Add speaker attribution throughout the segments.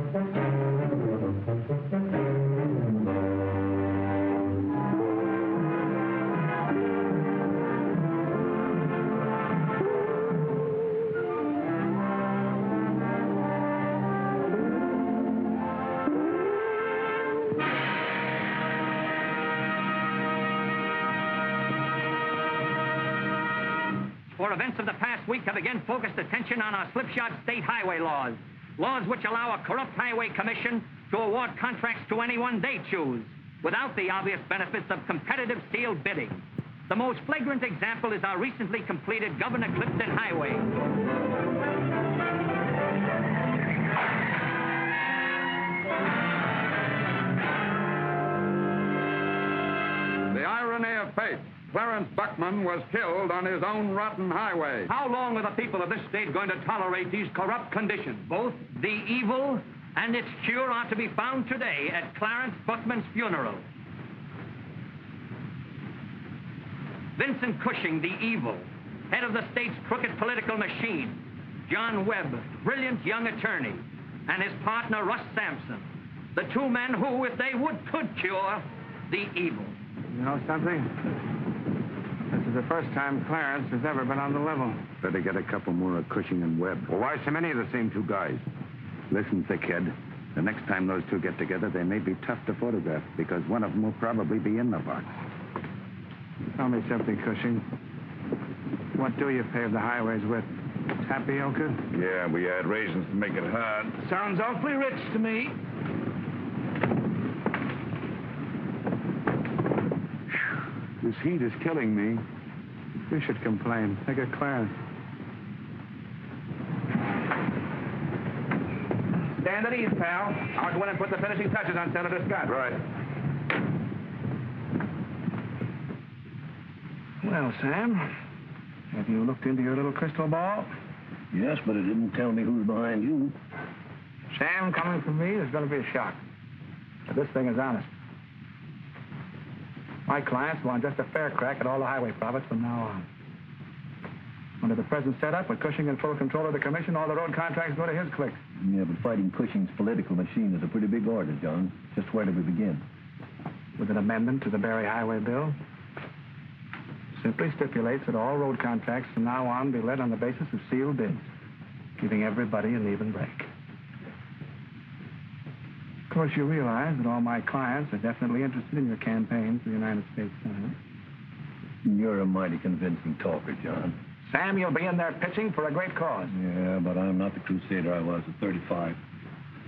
Speaker 1: For events of the past week have again focused attention on our slipshod state highway laws. Laws which allow a corrupt highway commission to award contracts to anyone they choose, without the obvious benefits of competitive sealed bidding. The most flagrant example is our recently completed Governor Clifton Highway.
Speaker 2: The irony of fate. Clarence Buckman was killed on his own rotten highway.
Speaker 1: How long are the people of this state going to tolerate these corrupt conditions? Both the evil and its cure are to be found today at Clarence Buckman's funeral. Vincent Cushing, the evil, head of the state's crooked political machine. John Webb, brilliant young attorney, and his partner, Russ Sampson. The two men who, if they would, could cure the evil.
Speaker 3: You know something? This is the first time Clarence has ever been on the level.
Speaker 4: Better get a couple more of Cushing and Webb.
Speaker 3: Well, why so many of the same two guys?
Speaker 4: Listen, thickhead. The next time those two get together, they may be tough to photograph, because one of them will probably be in the box.
Speaker 3: Tell me something, Cushing. What do you pave the highways with? Tapioca?
Speaker 4: Yeah, we add raisins to make it hard.
Speaker 3: Sounds awfully rich to me.
Speaker 4: This heat is killing me.
Speaker 3: You should complain. Look at Clarence. Stand at ease, pal. I'll go in and put the finishing touches on Senator Scott.
Speaker 4: Right.
Speaker 3: Well, Sam, have you looked into your little crystal ball?
Speaker 5: Yes, but it didn't tell me who's behind you.
Speaker 3: Sam, coming from me, is going to be a shock. But this thing is honest. My clients want just a fair crack at all the highway profits from now on. Under the present setup, with Cushing in full control of the commission, all the road contracts go to his clique.
Speaker 5: Yeah, but fighting Cushing's political machine is a pretty big order, John. Just where do we begin?
Speaker 3: With an amendment to the Barry Highway Bill. Simply stipulates that all road contracts from now on be led on the basis of sealed bids, giving everybody an even break. Of course, you realize that all my clients are definitely interested in your campaign for the United States Senate.
Speaker 5: You're a mighty convincing talker, John.
Speaker 3: Sam, you'll be in there pitching for a great cause.
Speaker 5: Yeah, but I'm not the crusader I was at 35.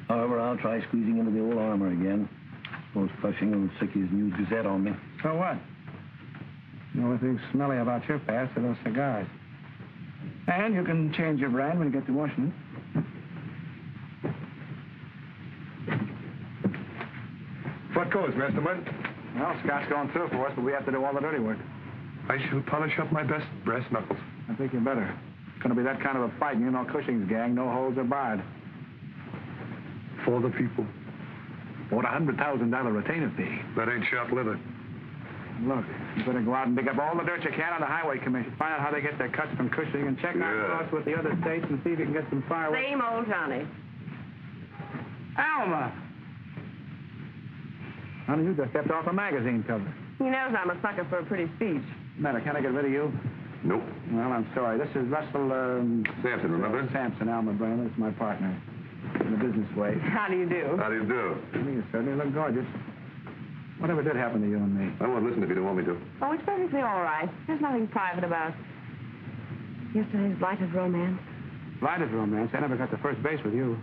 Speaker 5: However, I'll try squeezing into the old armor again. Suppose Cushing will sick his News Gazette on me.
Speaker 3: So what? The only thing smelly about your past are those cigars. And you can change your brand when you get to Washington.
Speaker 4: What goes, Masterman?
Speaker 3: Well, Scott's going through for us, but we have to do all the dirty work.
Speaker 4: I shall polish up my best brass knuckles.
Speaker 3: I think you better. It's going to be that kind of a fight, and you know Cushing's gang, no holds are barred.
Speaker 4: For the people.
Speaker 3: What, a $100,000 retainer fee?
Speaker 4: That ain't short-lived.
Speaker 3: Look, you better go out and dig up all the dirt you can on the Highway Commission. Find out how they get their cuts from Cushing and check out across with the other states and see if you can get some fireworks.
Speaker 6: Same old Johnny.
Speaker 3: Alma! Honey, you just stepped off a magazine cover.
Speaker 6: He knows I'm a sucker for a pretty speech.
Speaker 3: Matter, can I get rid of you?
Speaker 4: Nope.
Speaker 3: Well, I'm sorry. This is Russell,
Speaker 4: Sampson, remember?
Speaker 3: Sampson, Alma Brainer. It's my partner. In a business way.
Speaker 6: How do you do?
Speaker 4: How do you do?
Speaker 3: You certainly look gorgeous. Whatever did happen to you and me?
Speaker 4: I won't listen if you don't want me to.
Speaker 6: Oh, it's perfectly all right. There's nothing private about yesterday's blighted romance.
Speaker 3: Blighted romance? I never got to first base with you.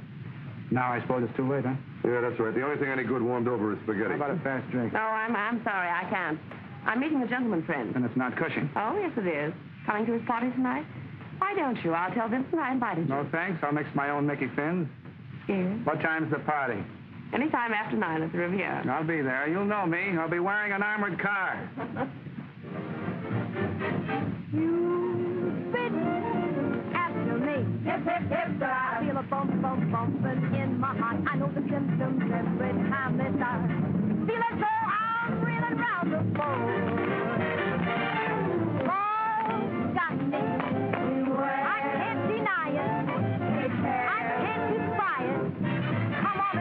Speaker 3: Now I suppose it's too late, huh?
Speaker 4: Yeah, that's right. The only thing any good warmed over is spaghetti.
Speaker 3: How about a fast drink?
Speaker 6: No, I'm sorry, I can't. I'm meeting a gentleman friend.
Speaker 3: And it's not Cushing.
Speaker 6: Oh, yes, it is. Coming to his party tonight? Why don't you? I'll tell Vincent I invited you.
Speaker 3: No, thanks. I'll mix my own Mickey Fins.
Speaker 6: Scared?
Speaker 3: What time's the party?
Speaker 6: Anytime after 9 at the Riviera.
Speaker 3: I'll be there. You'll know me. I'll be wearing an armored car.
Speaker 7: You spit after me. Hip, hip, hip, I feel a bump, bump, bumping in my heart. I know the symptoms every time they start. Feel as though I'm reeling round the floor. Oh, got me. I can't deny it. I can't keep quiet. Come on,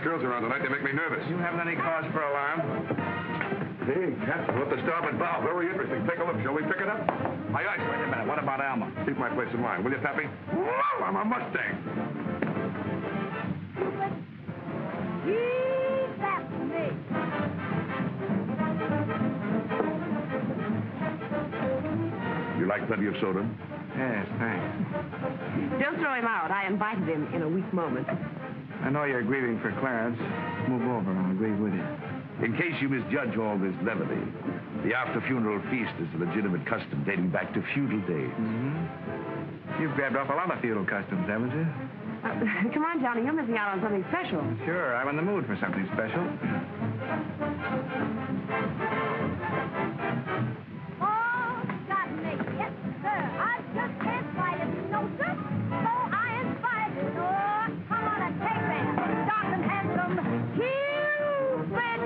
Speaker 2: girls around tonight. They make me nervous.
Speaker 3: You haven't any cause for alarm?
Speaker 2: Hey, Captain, what the starboard bow. Very interesting. Take a look. Shall we pick it up? Aye, aye.
Speaker 3: Wait a minute. What about Alma?
Speaker 2: Keep my place in line. Will you, Tappy? Whoa, I'm a Mustang.
Speaker 7: Leave that to me.
Speaker 2: You like plenty of soda?
Speaker 3: Yes, thanks.
Speaker 6: Don't throw him out. I invited him in a weak moment.
Speaker 3: I know you're grieving for Clarence. Move over. I'll grieve with you.
Speaker 4: In case you misjudge all this levity, the after-funeral feast is a legitimate custom dating back to feudal days.
Speaker 3: Mm-hmm. You've grabbed off a lot of feudal customs, haven't you?
Speaker 6: Come on, Johnny. You're missing out on something special.
Speaker 3: Sure, I'm in the mood for something special.
Speaker 7: Oh, got me. Yes, sir. I just can't fight it. No, sir. So I inspired you. Oh, come on and take me. Dark and handsome. Cupid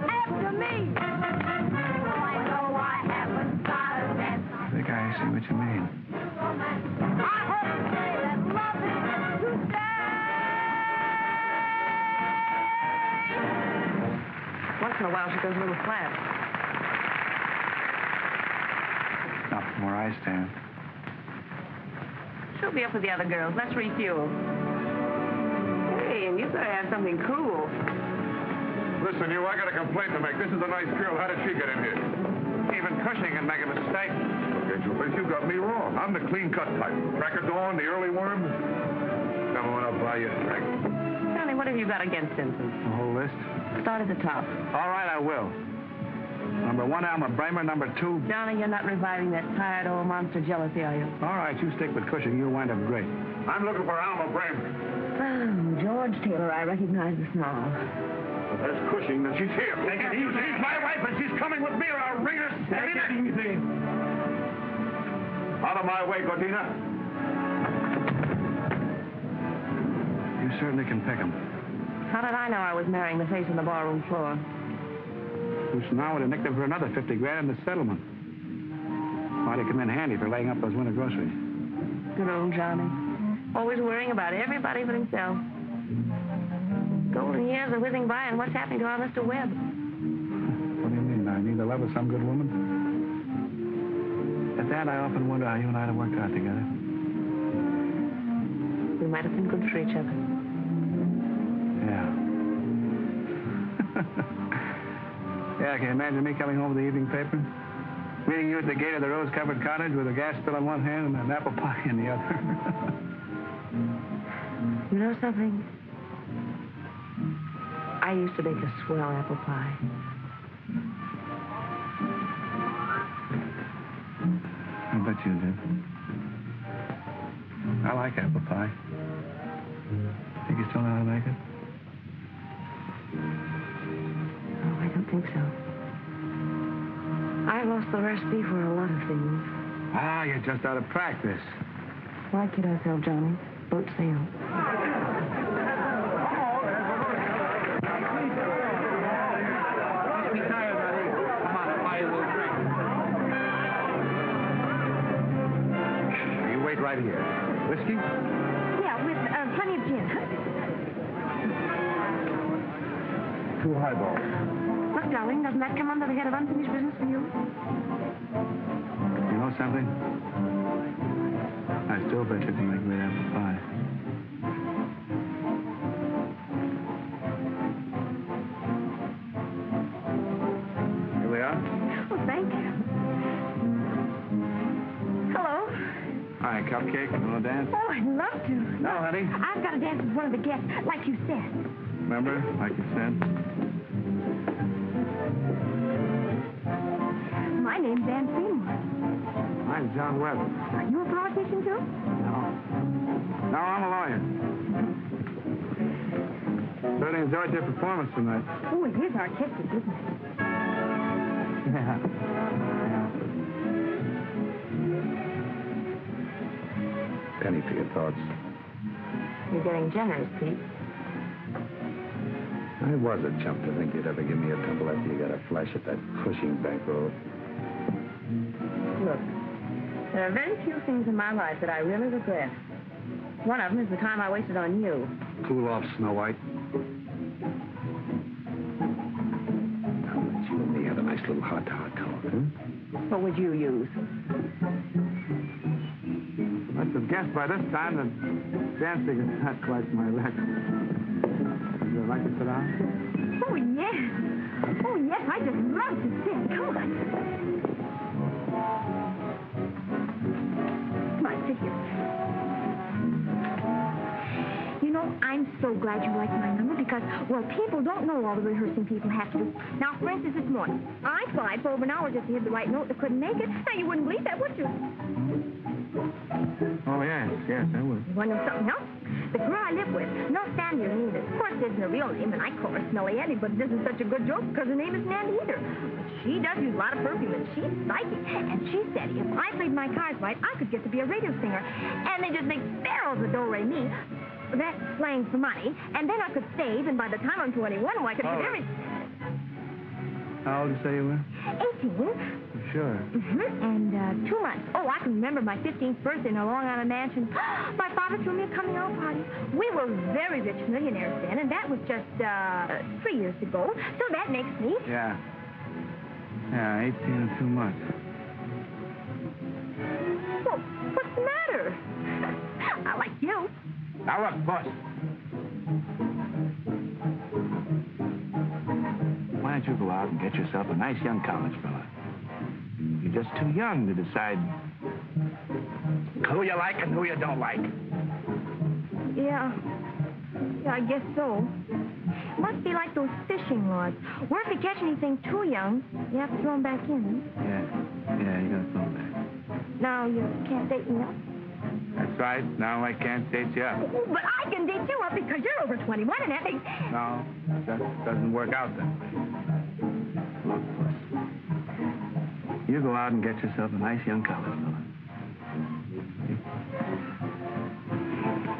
Speaker 7: after me. Oh, I know I haven't got a chance.
Speaker 3: I think I see what you mean.
Speaker 7: I hope to say that love is to stay.
Speaker 6: Once in a while, she goes a little flat.
Speaker 3: Not from where I stand.
Speaker 6: She'll be up with the other girls. Let's refuel. Hey, and you better have something cool.
Speaker 2: Listen, you, I got a complaint to make. This is a nice girl. How did she get in here?
Speaker 3: Even Cushing can make a mistake.
Speaker 2: Okay, Jupiter, you got me wrong. I'm the clean-cut type. Cracker dawn, the early worm. Come on, I'll buy you a drink.
Speaker 6: Johnny, what have you got against Simpson?
Speaker 3: The whole list?
Speaker 6: Start at the top.
Speaker 3: All right, I will. Number 1, Alma Bramer. Number 2...
Speaker 6: Johnny, you're not reviving that tired old monster jealousy, are you?
Speaker 3: All right, you stick with Cushing. You'll wind up great.
Speaker 2: I'm looking for Alma Bramer.
Speaker 6: Oh, George Taylor, I recognize the snarl.
Speaker 2: But there's Cushing, and she's here. Take it easy. She's my wife, and she's coming with me, or I'll wring her. Take it easy. Out of my way, Gordina.
Speaker 3: You certainly can pick 'em.
Speaker 6: How did I know I was marrying the face on the barroom floor?
Speaker 3: Which now would have nicked him for another 50 grand in the settlement. Might have come in handy for laying up those winter groceries.
Speaker 6: Good old Johnny. Always worrying about everybody but himself. Golden years are whizzing by, and what's happening to our Mr. Webb?
Speaker 3: What do you mean? I need the love of some good woman? At that, I often wonder how you and I have worked out together.
Speaker 6: We might have been good for each other.
Speaker 3: Yeah. Yeah, can you imagine me coming home with the evening paper? Meeting you at the gate of the rose-covered cottage with a gas bill in one hand and an apple pie in the other.
Speaker 6: You know something? I used to bake a swell apple pie.
Speaker 3: I bet you did. I like apple pie. Think you still know how to make it?
Speaker 6: Oh, I don't think so. I lost the recipe for a lot of things.
Speaker 3: Ah, you're just out of practice.
Speaker 6: Why kid ourselves, Johnny? Boat sail.
Speaker 3: Must be tired, buddy. Come on, I'll buy you a little drink. You wait right here. Whiskey?
Speaker 7: Yeah, with plenty of gin.
Speaker 2: 2 highballs.
Speaker 6: Look, darling, doesn't that come under the head of unfinished business for you?
Speaker 3: You know something? I still bet you can make great apple pie. Here we are.
Speaker 6: Oh, thank you. Hello.
Speaker 3: Hi, cupcake. You want to dance?
Speaker 7: Oh, I'd love to.
Speaker 3: No, honey.
Speaker 7: I've got to dance with one of the guests, like you said.
Speaker 3: Remember, like you said?
Speaker 7: My name's Ann Seymour.
Speaker 3: I'm John Webb.
Speaker 7: Are you a politician, too?
Speaker 3: No, I'm a lawyer. Really enjoyed your performance tonight.
Speaker 7: Oh, it is artistic, isn't it?
Speaker 3: Yeah.
Speaker 4: Penny for your thoughts.
Speaker 6: You're getting generous, Pete.
Speaker 4: I was a chump to think you'd ever give me a tumble after you got a flash at that Cushing bankroll.
Speaker 6: Look, there are very few things in my life that I really regret. One of them is the time I wasted on you.
Speaker 3: Cool off, Snow White.
Speaker 4: little heart-to-heart talk, huh?
Speaker 6: What would you use?
Speaker 3: Must have guessed by this time that dancing is not quite my level. Would you like to sit down?
Speaker 7: Oh, yes. Oh, yes, I just love to sing. Come on. Come on, sit here. You know, I'm so glad you like my number because, well, people don't know all the rehearsing people have to do. Now, for instance, this morning, I tried for over an hour just to hit the right note and couldn't make it. Now, you wouldn't believe that, would you?
Speaker 3: Oh, yes, I would.
Speaker 7: You want to know something else? The girl I live with, no Sandy or Nina. Of course, it isn't her real name, and I call her Smelly Annie, but it isn't such a good joke because her name isn't Andy either. But she does use a lot of perfume, and she's psychic. And she said if I played my cards right, I could get to be a radio singer. And they just make barrels of do-re-mi. That's slang for money. And then I could save, and by the time I'm 21, I could get everything.
Speaker 3: How old did you say you were?
Speaker 7: 18.
Speaker 3: Sure.
Speaker 7: And 2 months. Oh, I can remember my 15th birthday in a Long Island mansion. My father threw me a coming-out party. We were very rich millionaires then, and that was just 3 years ago. So that makes me...
Speaker 3: Yeah, 18 and 2 months.
Speaker 7: Well, what's the matter? I like you.
Speaker 3: Now look, boss. Why don't you go out and get yourself a nice young college fella? You're just too young to decide who you like and who you don't like.
Speaker 7: Yeah, I guess so. Must be like those fishing rods. Where if you catch anything too young, you have to throw them back in.
Speaker 3: Yeah, you gotta throw them back.
Speaker 7: Now you can't date me up.
Speaker 3: That's right. Now I can't date you up.
Speaker 7: Oh, but I can date you up because you're over 21 and that makes...
Speaker 3: No, that doesn't work out that way. Look, boss. You go out and get yourself a nice young college fella.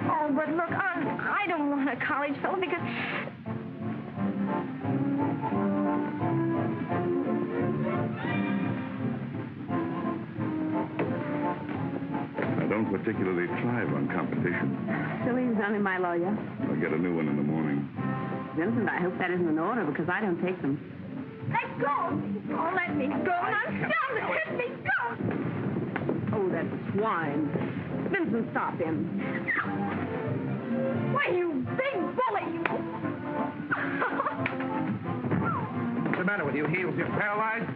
Speaker 7: Oh, but look, I don't want a college fellow because...
Speaker 2: I don't particularly thrive on competition.
Speaker 6: Silly's only my lawyer.
Speaker 2: I'll get a new one in the morning.
Speaker 6: Vincent, I hope that isn't an order because I don't take them.
Speaker 7: Let go! Oh, let me go! Now, stop it! Let me go!
Speaker 6: Oh, that swine. Vincent, stop him.
Speaker 7: Why, you big bully!
Speaker 3: What's the matter with you, heels? You're paralyzed?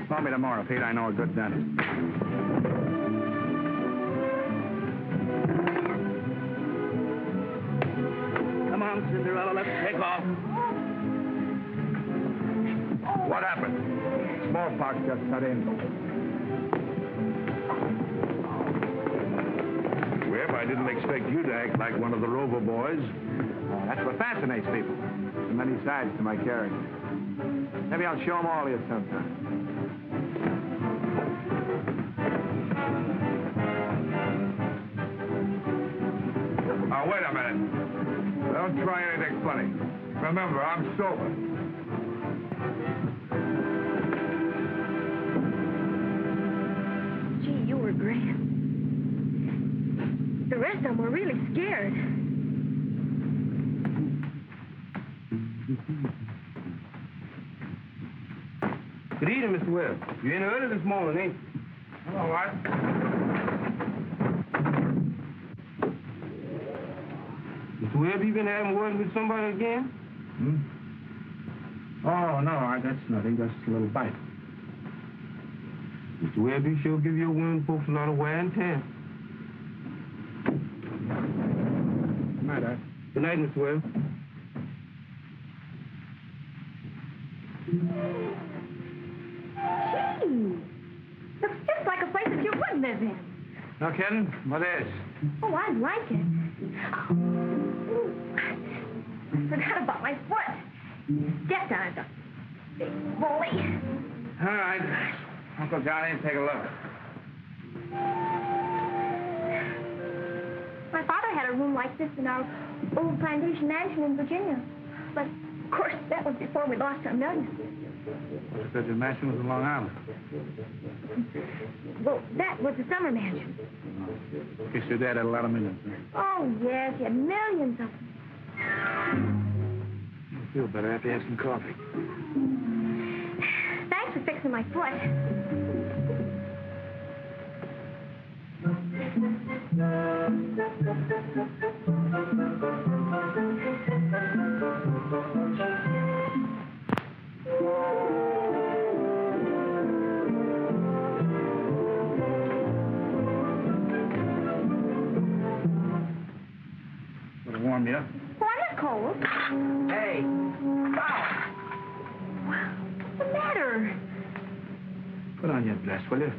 Speaker 3: Call me tomorrow, Pete. I know a good dentist. Come on, Cinderella. Let's take off.
Speaker 2: What happened?
Speaker 3: Smallpox just cut in.
Speaker 2: Webb, I didn't expect you to act like one of the Rover boys.
Speaker 3: That's what fascinates people. So many sides to my character. Maybe I'll show them all to you sometime.
Speaker 2: Now, wait a minute. Don't try anything funny. Remember, I'm sober.
Speaker 7: Gee, you were grand. The rest of them were really scared.
Speaker 3: Good evening, Mr. Webb. You in early this morning, ain't you?
Speaker 2: All right.
Speaker 3: Mr. Webb, you been having words with somebody again? Oh, no, that's nothing. Just a little bite. Mr. Webb, you sure give your women folks a lot of wear and tear. Good night, Art. Good night, Mr. Webb.
Speaker 7: Gee, looks just like a place that you would live in.
Speaker 3: No kidding? What is?
Speaker 7: Oh, I'd like it. Oh, I forgot about my foot. Stepped on it, the big bully.
Speaker 3: All right. Uncle Johnny, take a look.
Speaker 7: My father had a room like this in our old plantation mansion in Virginia. But, of course, that was before we lost our millions.
Speaker 3: You said your mansion was in Long Island.
Speaker 7: Well, that was the summer mansion.
Speaker 3: Guess your dad had a lot of millions.
Speaker 7: Oh, yes, he had millions of them.
Speaker 3: Feel better after you have some coffee.
Speaker 7: Thanks for fixing my foot.
Speaker 3: Would have warmed you up.
Speaker 7: Oh, I'm not cold.
Speaker 3: Hey!
Speaker 7: What's the matter?
Speaker 3: Put on your dress, will you?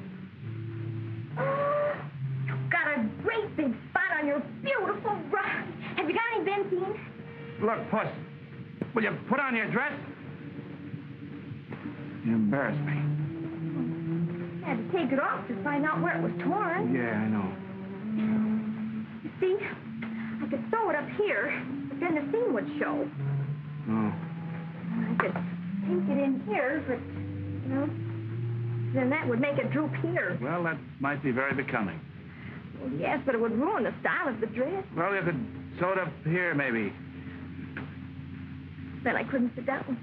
Speaker 7: You've got a great big spot on your beautiful rug. Have you got any benzene?
Speaker 3: Look, Puss, will you put on your dress? You embarrass me.
Speaker 7: I had to take it off to find out where it was torn.
Speaker 3: Yeah, I know.
Speaker 7: You see, I could sew it up here, but then the seam would show.
Speaker 3: Oh.
Speaker 7: I could take it in here, but, then that would make it droop here.
Speaker 3: Well, that might be very becoming.
Speaker 7: Well, yes, but it would ruin the style of the dress.
Speaker 3: Well, you could sew it up here, maybe.
Speaker 7: Then I couldn't sit down.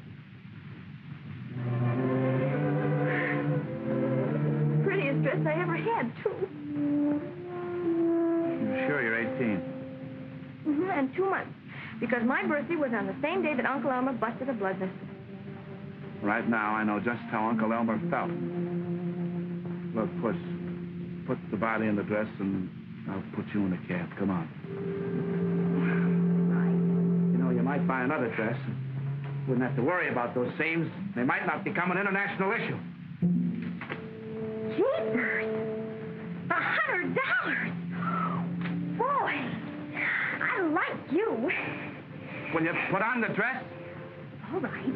Speaker 7: Prettiest dress I ever had, too.
Speaker 3: You sure you're 18?
Speaker 7: And 2 months. Because my birthday was on the same day that Uncle Elmer busted a blood vessel.
Speaker 3: Right now, I know just how Uncle Elmer felt. Look, Puss, put the body in the dress, and I'll put you in the cab. Come on. You know, you might buy another dress. Wouldn't have to worry about those seams. They might not become an international issue.
Speaker 7: Jeepers! $100! Boy, I like you.
Speaker 3: Will you put on the dress?
Speaker 7: All right.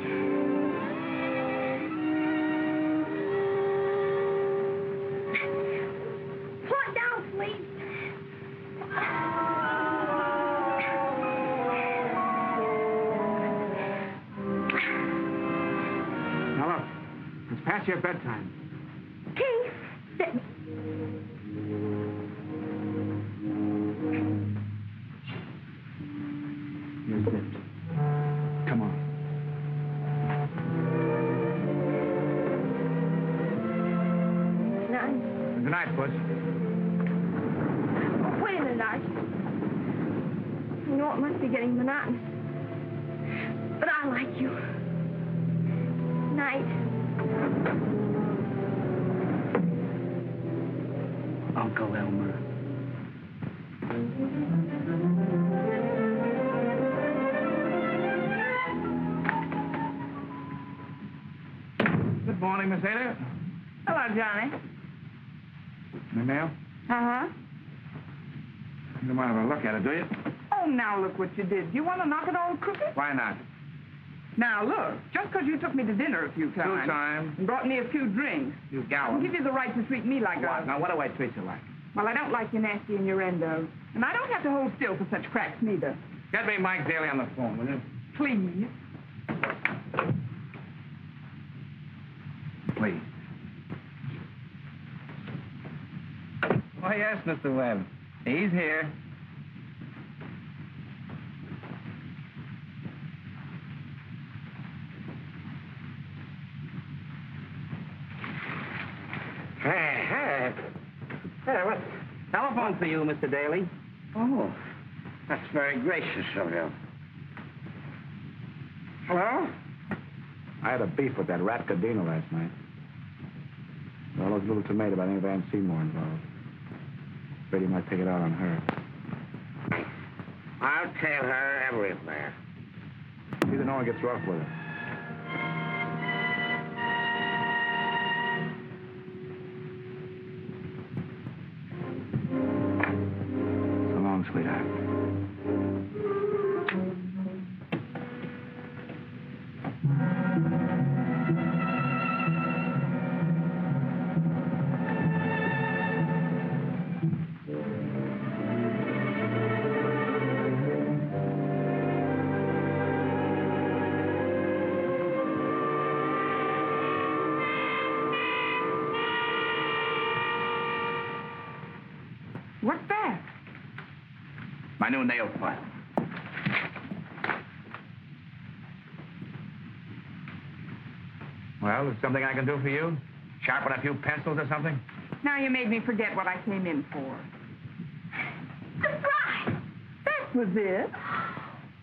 Speaker 7: Pull it down, please.
Speaker 3: Now, look, it's past your bedtime.
Speaker 7: Keith, sit me.
Speaker 3: You're zipped. Come on.
Speaker 7: None.
Speaker 3: Good night, Puss.
Speaker 7: Wait a minute, Arch. You know, it must be getting monotonous. But I like you. Night.
Speaker 3: Uncle Elmer. Good morning, Miss Ada.
Speaker 6: Hello, Johnny.
Speaker 3: Any mail?
Speaker 6: Uh-huh.
Speaker 3: You don't mind if I look at it, do you?
Speaker 6: Oh, now look what you did. You want to knock it all crooked?
Speaker 3: Why not?
Speaker 6: Now, look, just because you took me to dinner a few times.
Speaker 3: 2 times.
Speaker 6: And brought me a few drinks.
Speaker 3: You
Speaker 6: I'll
Speaker 3: gallant.
Speaker 6: give you the right to treat me like
Speaker 3: What?
Speaker 6: a...
Speaker 3: Now, what do I treat you like?
Speaker 6: Well, I don't like your nasty innuendo. And I don't have to hold still for such cracks, neither.
Speaker 3: Get me Mike Daly on the phone, will you?
Speaker 6: Please.
Speaker 3: Please.
Speaker 8: Oh, yes, Mr. Webb. He's here.
Speaker 1: Hey, what? Telephone for you, Mr. Daly.
Speaker 8: Oh, that's very gracious of you. Hello?
Speaker 3: I had a beef with that rat Cadena last night. All those little tomatoes, I think Van Seymour involved. Afraid he might take it out on her.
Speaker 8: I'll tell her everything.
Speaker 3: See that no one gets rough with her. So long, sweetheart.
Speaker 6: What's that?
Speaker 3: My new nail file.
Speaker 8: Well, there's something I can do for you? Sharpen a few pencils or something?
Speaker 9: Now you made me forget what I came in for.
Speaker 7: Surprise!
Speaker 9: That was it.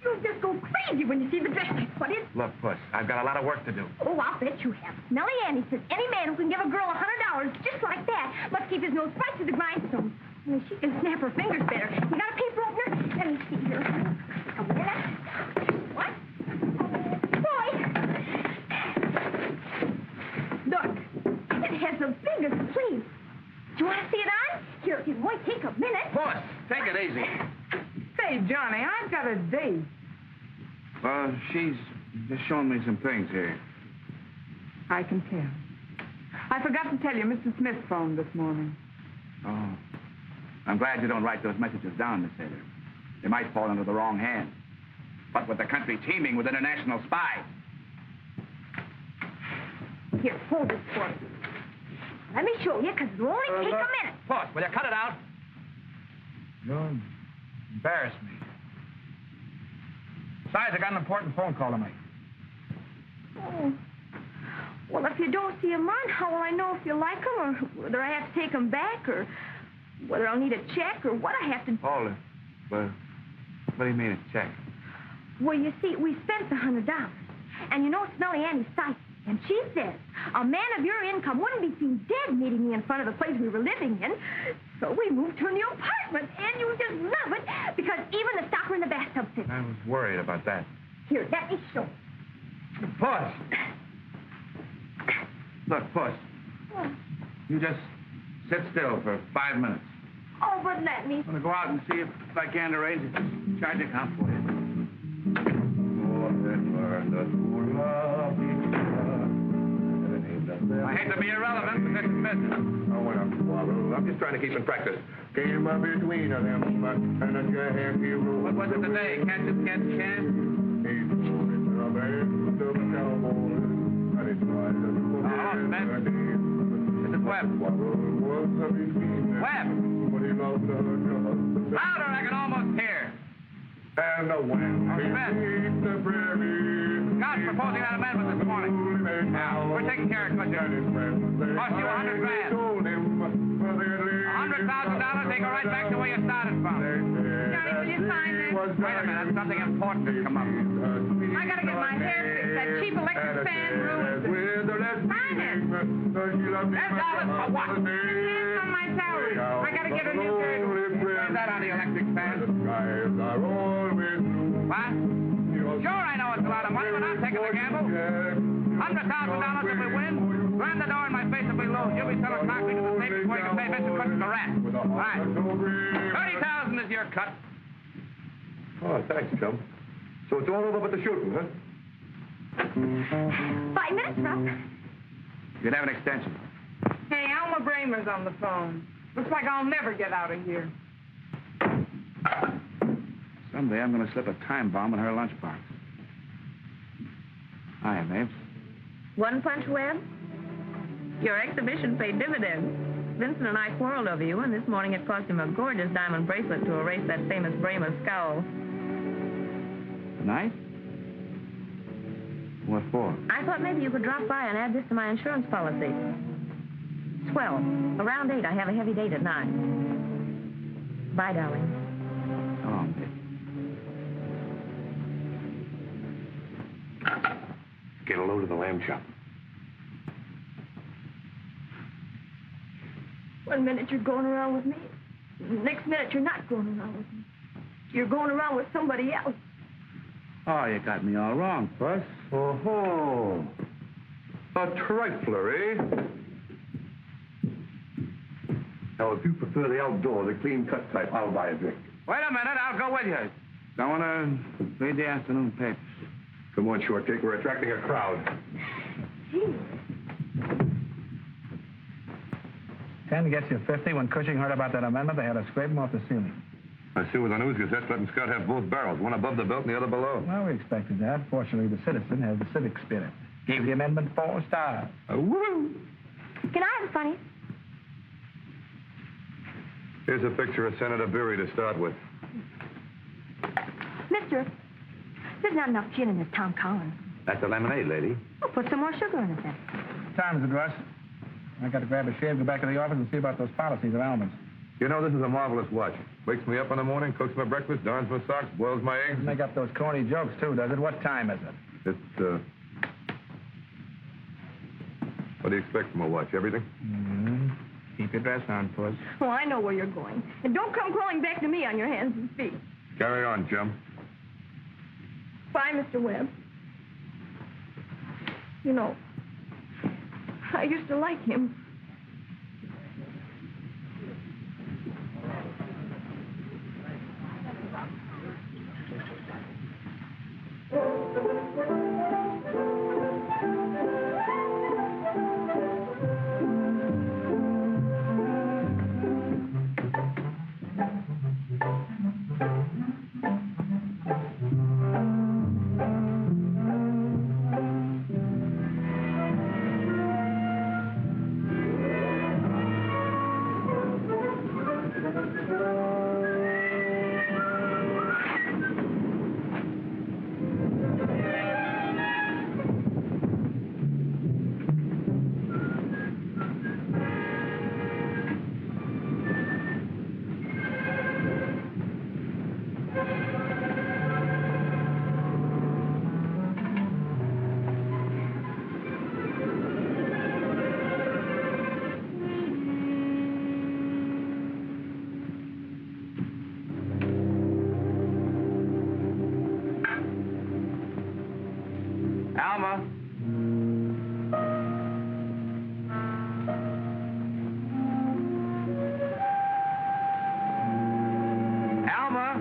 Speaker 7: You'll just go crazy when you see the dress I put in.
Speaker 8: Look, Puss, I've got a lot of work to do.
Speaker 7: Oh, I'll bet you have. Smelly Annie says any man who can give a girl $100 just like that must keep his nose right to the grindstone. Only she can snap her fingers better. You got a paper opener? Let me see here. A minute. What? Boy! Look, it has the biggest sleeve. Do you want to see it on? Here, it won't take a minute.
Speaker 8: Puss, take it easy.
Speaker 9: Say, Johnny, I've got a date.
Speaker 8: Well, she's just showing me some things here.
Speaker 9: I can tell. I forgot to tell you, Mr. Smith phoned this morning.
Speaker 8: Oh. I'm glad you don't write those messages down, Miss Taylor. They might fall into the wrong hands. But with the country teeming with international spies.
Speaker 7: Here, hold this for me. Let me show you, because it'll only take a minute.
Speaker 8: Puss, will you cut it out? You embarrass me. Besides, I got an important phone call to make.
Speaker 7: Oh. Well, if you don't see him on, how will I know if you like him, or whether I have to take him back, or whether I'll need a check, or what I have to...
Speaker 8: Hold it. Well, what do you mean a check?
Speaker 7: Well, you see, we spent $100. And you know Smelly Annie's psychic. And she says a man of your income wouldn't be seen dead meeting me in front of the place we were living in. So we moved to a new apartment, and you just love it, because even the stopper in the bathtub fits.
Speaker 8: I was worried about that.
Speaker 7: Here, let me show you.
Speaker 8: Puss! Look, Puss, you just sit still for 5 minutes.
Speaker 7: Oh, but let me.
Speaker 8: I'm going to go out and see if I can arrange a charge account for you. I hate to be irrelevant, but this is business.
Speaker 2: I'm just trying to keep in practice. Came up between them, and a happy road.
Speaker 8: What was it today? Catch it, catch chance? Hello, Smith. This is Webb. Webb! Louder, I can almost hear.
Speaker 2: And the wind beneath the prairie.
Speaker 8: Scott's proposing that amendment this morning. Now, we're taking care of it. Cost you $100,000. $100,000, they go right back to where you started from.
Speaker 9: Johnny, will you sign this?
Speaker 8: Wait a minute, something important has come up.
Speaker 9: I gotta get my hair fixed. That cheap electric fan ruins it. Sign it.
Speaker 8: That's all it's for what?
Speaker 9: Hands on my salary. I gotta get a new hairdo.
Speaker 8: Where's that on the electric fan? What? Sure, I know it's a lot of money, but I'm taking the gamble. $100,000 if we win. Slam the door in my face if we lose. You'll be selling concrete to the state before you can pay Mr. Clinton the rest. All right. 30,000 is your cut.
Speaker 2: Oh, thanks, chum. So it's all over but the shooting, huh?
Speaker 7: 5 minutes, Russ.
Speaker 8: You can have an extension.
Speaker 9: Hey, Alma Bramer's on the phone. Looks like I'll never get out of here.
Speaker 8: Someday I'm going to slip a time bomb in her lunchbox. Hiya, Mabes.
Speaker 6: One punch, Webb? Your exhibition paid dividends. Vincent and I quarreled over you, and this morning it cost him a gorgeous diamond bracelet to erase that famous Bramer scowl.
Speaker 8: Nice? What for?
Speaker 6: I thought maybe you could drop by and add this to my insurance policy. Swell. Around 8, I have a heavy date at 9. Bye, darling.
Speaker 8: Oh, Mabes.
Speaker 2: Get a load of the lamb chop.
Speaker 7: 1 minute you're going around with me. Next minute you're not going around with me. You're going around with somebody else.
Speaker 8: Oh, you got me all wrong, Puss.
Speaker 2: Oh-ho. A trifler, eh? Now, if you prefer the outdoor, the clean-cut type, I'll buy a drink.
Speaker 8: Wait a minute, I'll go with you. I want to read the afternoon papers.
Speaker 2: Come on, short cake. We're attracting a crowd.
Speaker 7: Gee.
Speaker 3: 10 gets you 50. When Cushing heard about that amendment, they had to scrape him off the ceiling.
Speaker 2: I see with the News Gazette letting Scott have both barrels, one above the belt and the other below.
Speaker 3: Well, we expected that. Fortunately, the citizen has the civic spirit. Gave the amendment 4 stars.
Speaker 2: Woo!
Speaker 7: Can I have a funny?
Speaker 2: Here's a picture of Senator Beery to start with.
Speaker 7: Mister, there's not enough gin in this Tom Collins.
Speaker 4: That's a lemonade, lady.
Speaker 6: Oh, put some more sugar in it then.
Speaker 3: Time is it, Russ? I got to grab a shave, go back to the office, and see about those policies of almonds.
Speaker 2: You know, this is a marvelous watch. Wakes me up in the morning, cooks my breakfast, darns my socks, boils my eggs.
Speaker 3: Make up those corny jokes, too, does it? What time is it?
Speaker 2: It's, What do you expect from a watch? Everything?
Speaker 3: Mm-hmm. Keep your dress on, Puss.
Speaker 7: Oh, I know where you're going. And don't come crawling back to me on your hands and feet.
Speaker 2: Carry on, chum.
Speaker 7: Bye, Mr. Webb. You know, I used to like him.
Speaker 8: Alma. Alma.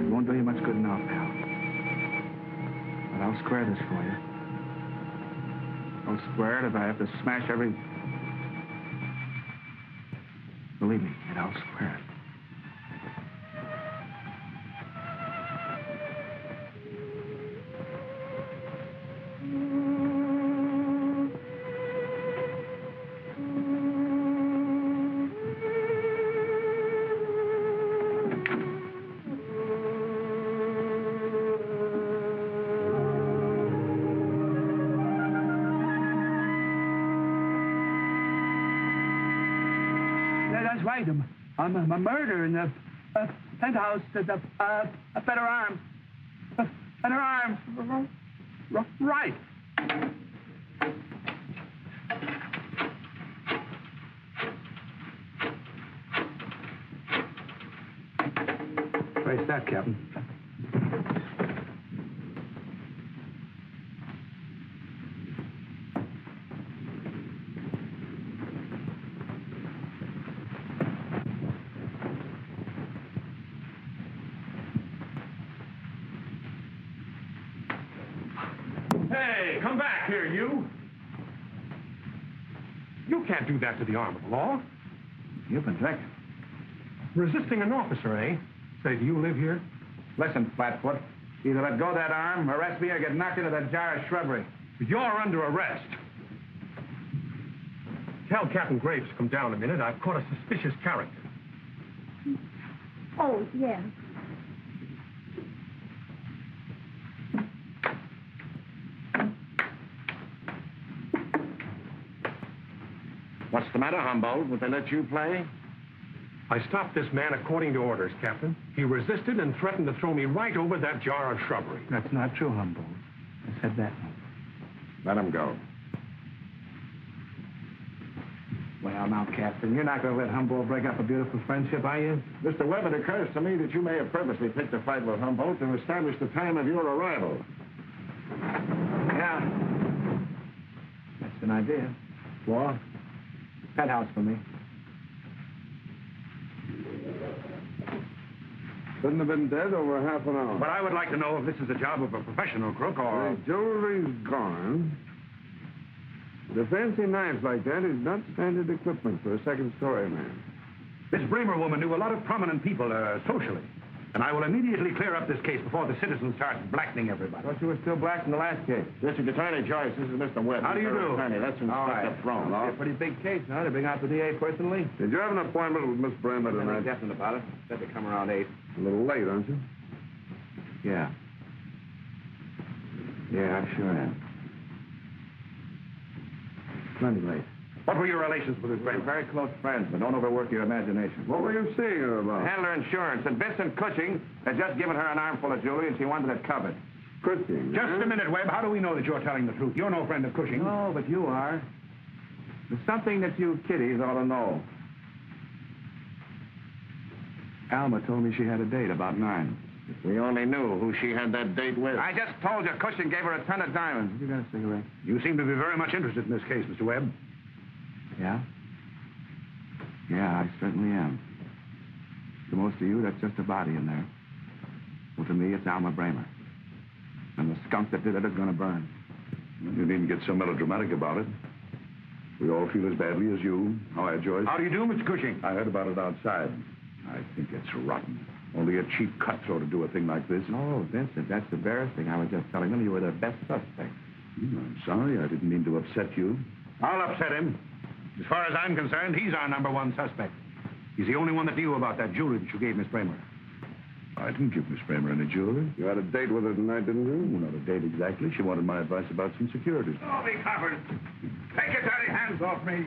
Speaker 3: Won't do you much good now, pal. But I'll square this for you. I'll square it if I have to smash every... Believe me, kid, I'll square it.
Speaker 10: That's right. I'm a murder in the penthouse at the Better Arms. Better Arms. Right.
Speaker 3: Where's that, Captain?
Speaker 11: Hey, come back here, you. You can't do that to the arm of the law.
Speaker 3: You've been drinking.
Speaker 11: Resisting an officer, eh? Say, do you live here?
Speaker 3: Listen, Flatfoot. Either let go that arm, arrest me, or get knocked into that jar of shrubbery.
Speaker 11: You're under arrest. tell Captain Graves to come down a minute. I've caught a suspicious character.
Speaker 7: Oh, yes.
Speaker 4: What's the matter, Humboldt? Would they let you play?
Speaker 11: I stopped this man according to orders, Captain. He resisted and threatened to throw me right over that jar of shrubbery.
Speaker 3: That's not true, Humboldt. I said that.
Speaker 4: Let him go.
Speaker 3: Well, now, Captain, you're not going to let Humboldt break up a beautiful friendship, are you?
Speaker 4: Mr. Webb, it occurs to me that you may have purposely picked a fight with Humboldt to establish the time of your arrival.
Speaker 3: Yeah. That's an idea. War? Penthouse for me.
Speaker 2: Couldn't have been dead over half an hour.
Speaker 11: But I would like to know if this is the job of a professional crook or...
Speaker 2: The jewelry's gone. The fancy knives like that is not standard equipment for a second-story man.
Speaker 11: This Bremer woman knew a lot of prominent people socially. And I will immediately clear up this case before the citizens start blackening everybody.
Speaker 3: Thought you were still black in the last case.
Speaker 4: District Attorney Joyce, this is Mr. Webb.
Speaker 11: How do you do?
Speaker 4: Attorney, that's Inspector Throne.
Speaker 3: A pretty big case, huh? To bring out the DA personally?
Speaker 2: Did you have an appointment with Miss Bremer
Speaker 3: I'm
Speaker 2: tonight?
Speaker 3: definite about it. Said to come around 8.
Speaker 2: A little late, aren't you?
Speaker 3: Yeah. Yeah, I sure am. Plenty late.
Speaker 11: What were your relations with this
Speaker 3: We're
Speaker 11: Bremer?
Speaker 3: very close friends, but don't overwork your imagination.
Speaker 2: What were you seeing her about?
Speaker 4: Handler Insurance, and Vincent Cushing had just given her an armful of jewelry, and she wanted it covered.
Speaker 2: Cushing.
Speaker 11: Just a minute, Webb. How do we know that you're telling the truth? You're no friend of Cushing.
Speaker 3: No, but you are. There's something that you kiddies ought to know. Alma told me she had a date about 9.
Speaker 4: If we only knew who she had that date with.
Speaker 8: I just told you Cushing gave her a ton of diamonds.
Speaker 3: You got a cigarette?
Speaker 11: You seem to be very much interested in this case, Mr. Webb.
Speaker 3: Yeah? Yeah, I certainly am. To most of you, that's just a body in there. Well, to me, it's Alma Bremer. And the skunk that did it is going to burn.
Speaker 12: You needn't get so melodramatic about it. We all feel as badly as you. How are you, Joyce?
Speaker 11: How do you do, Mr. Cushing?
Speaker 12: I heard about it outside. I think it's rotten. Only a cheap cutthroat to do a thing like this.
Speaker 3: Oh, Vincent, that's embarrassing. I was just telling them you were their best suspect.
Speaker 12: I'm sorry. I didn't mean to upset you.
Speaker 11: I'll upset him. As far as I'm concerned, he's our #1 suspect. He's the only one that knew about that jewelry that you gave Miss Bremer.
Speaker 12: I didn't give Miss Bremer any jewelry.
Speaker 2: You had a date with her tonight, didn't you?
Speaker 12: Not a date exactly. She wanted my advice about some securities.
Speaker 8: Oh, me covered. Take your dirty hands off me.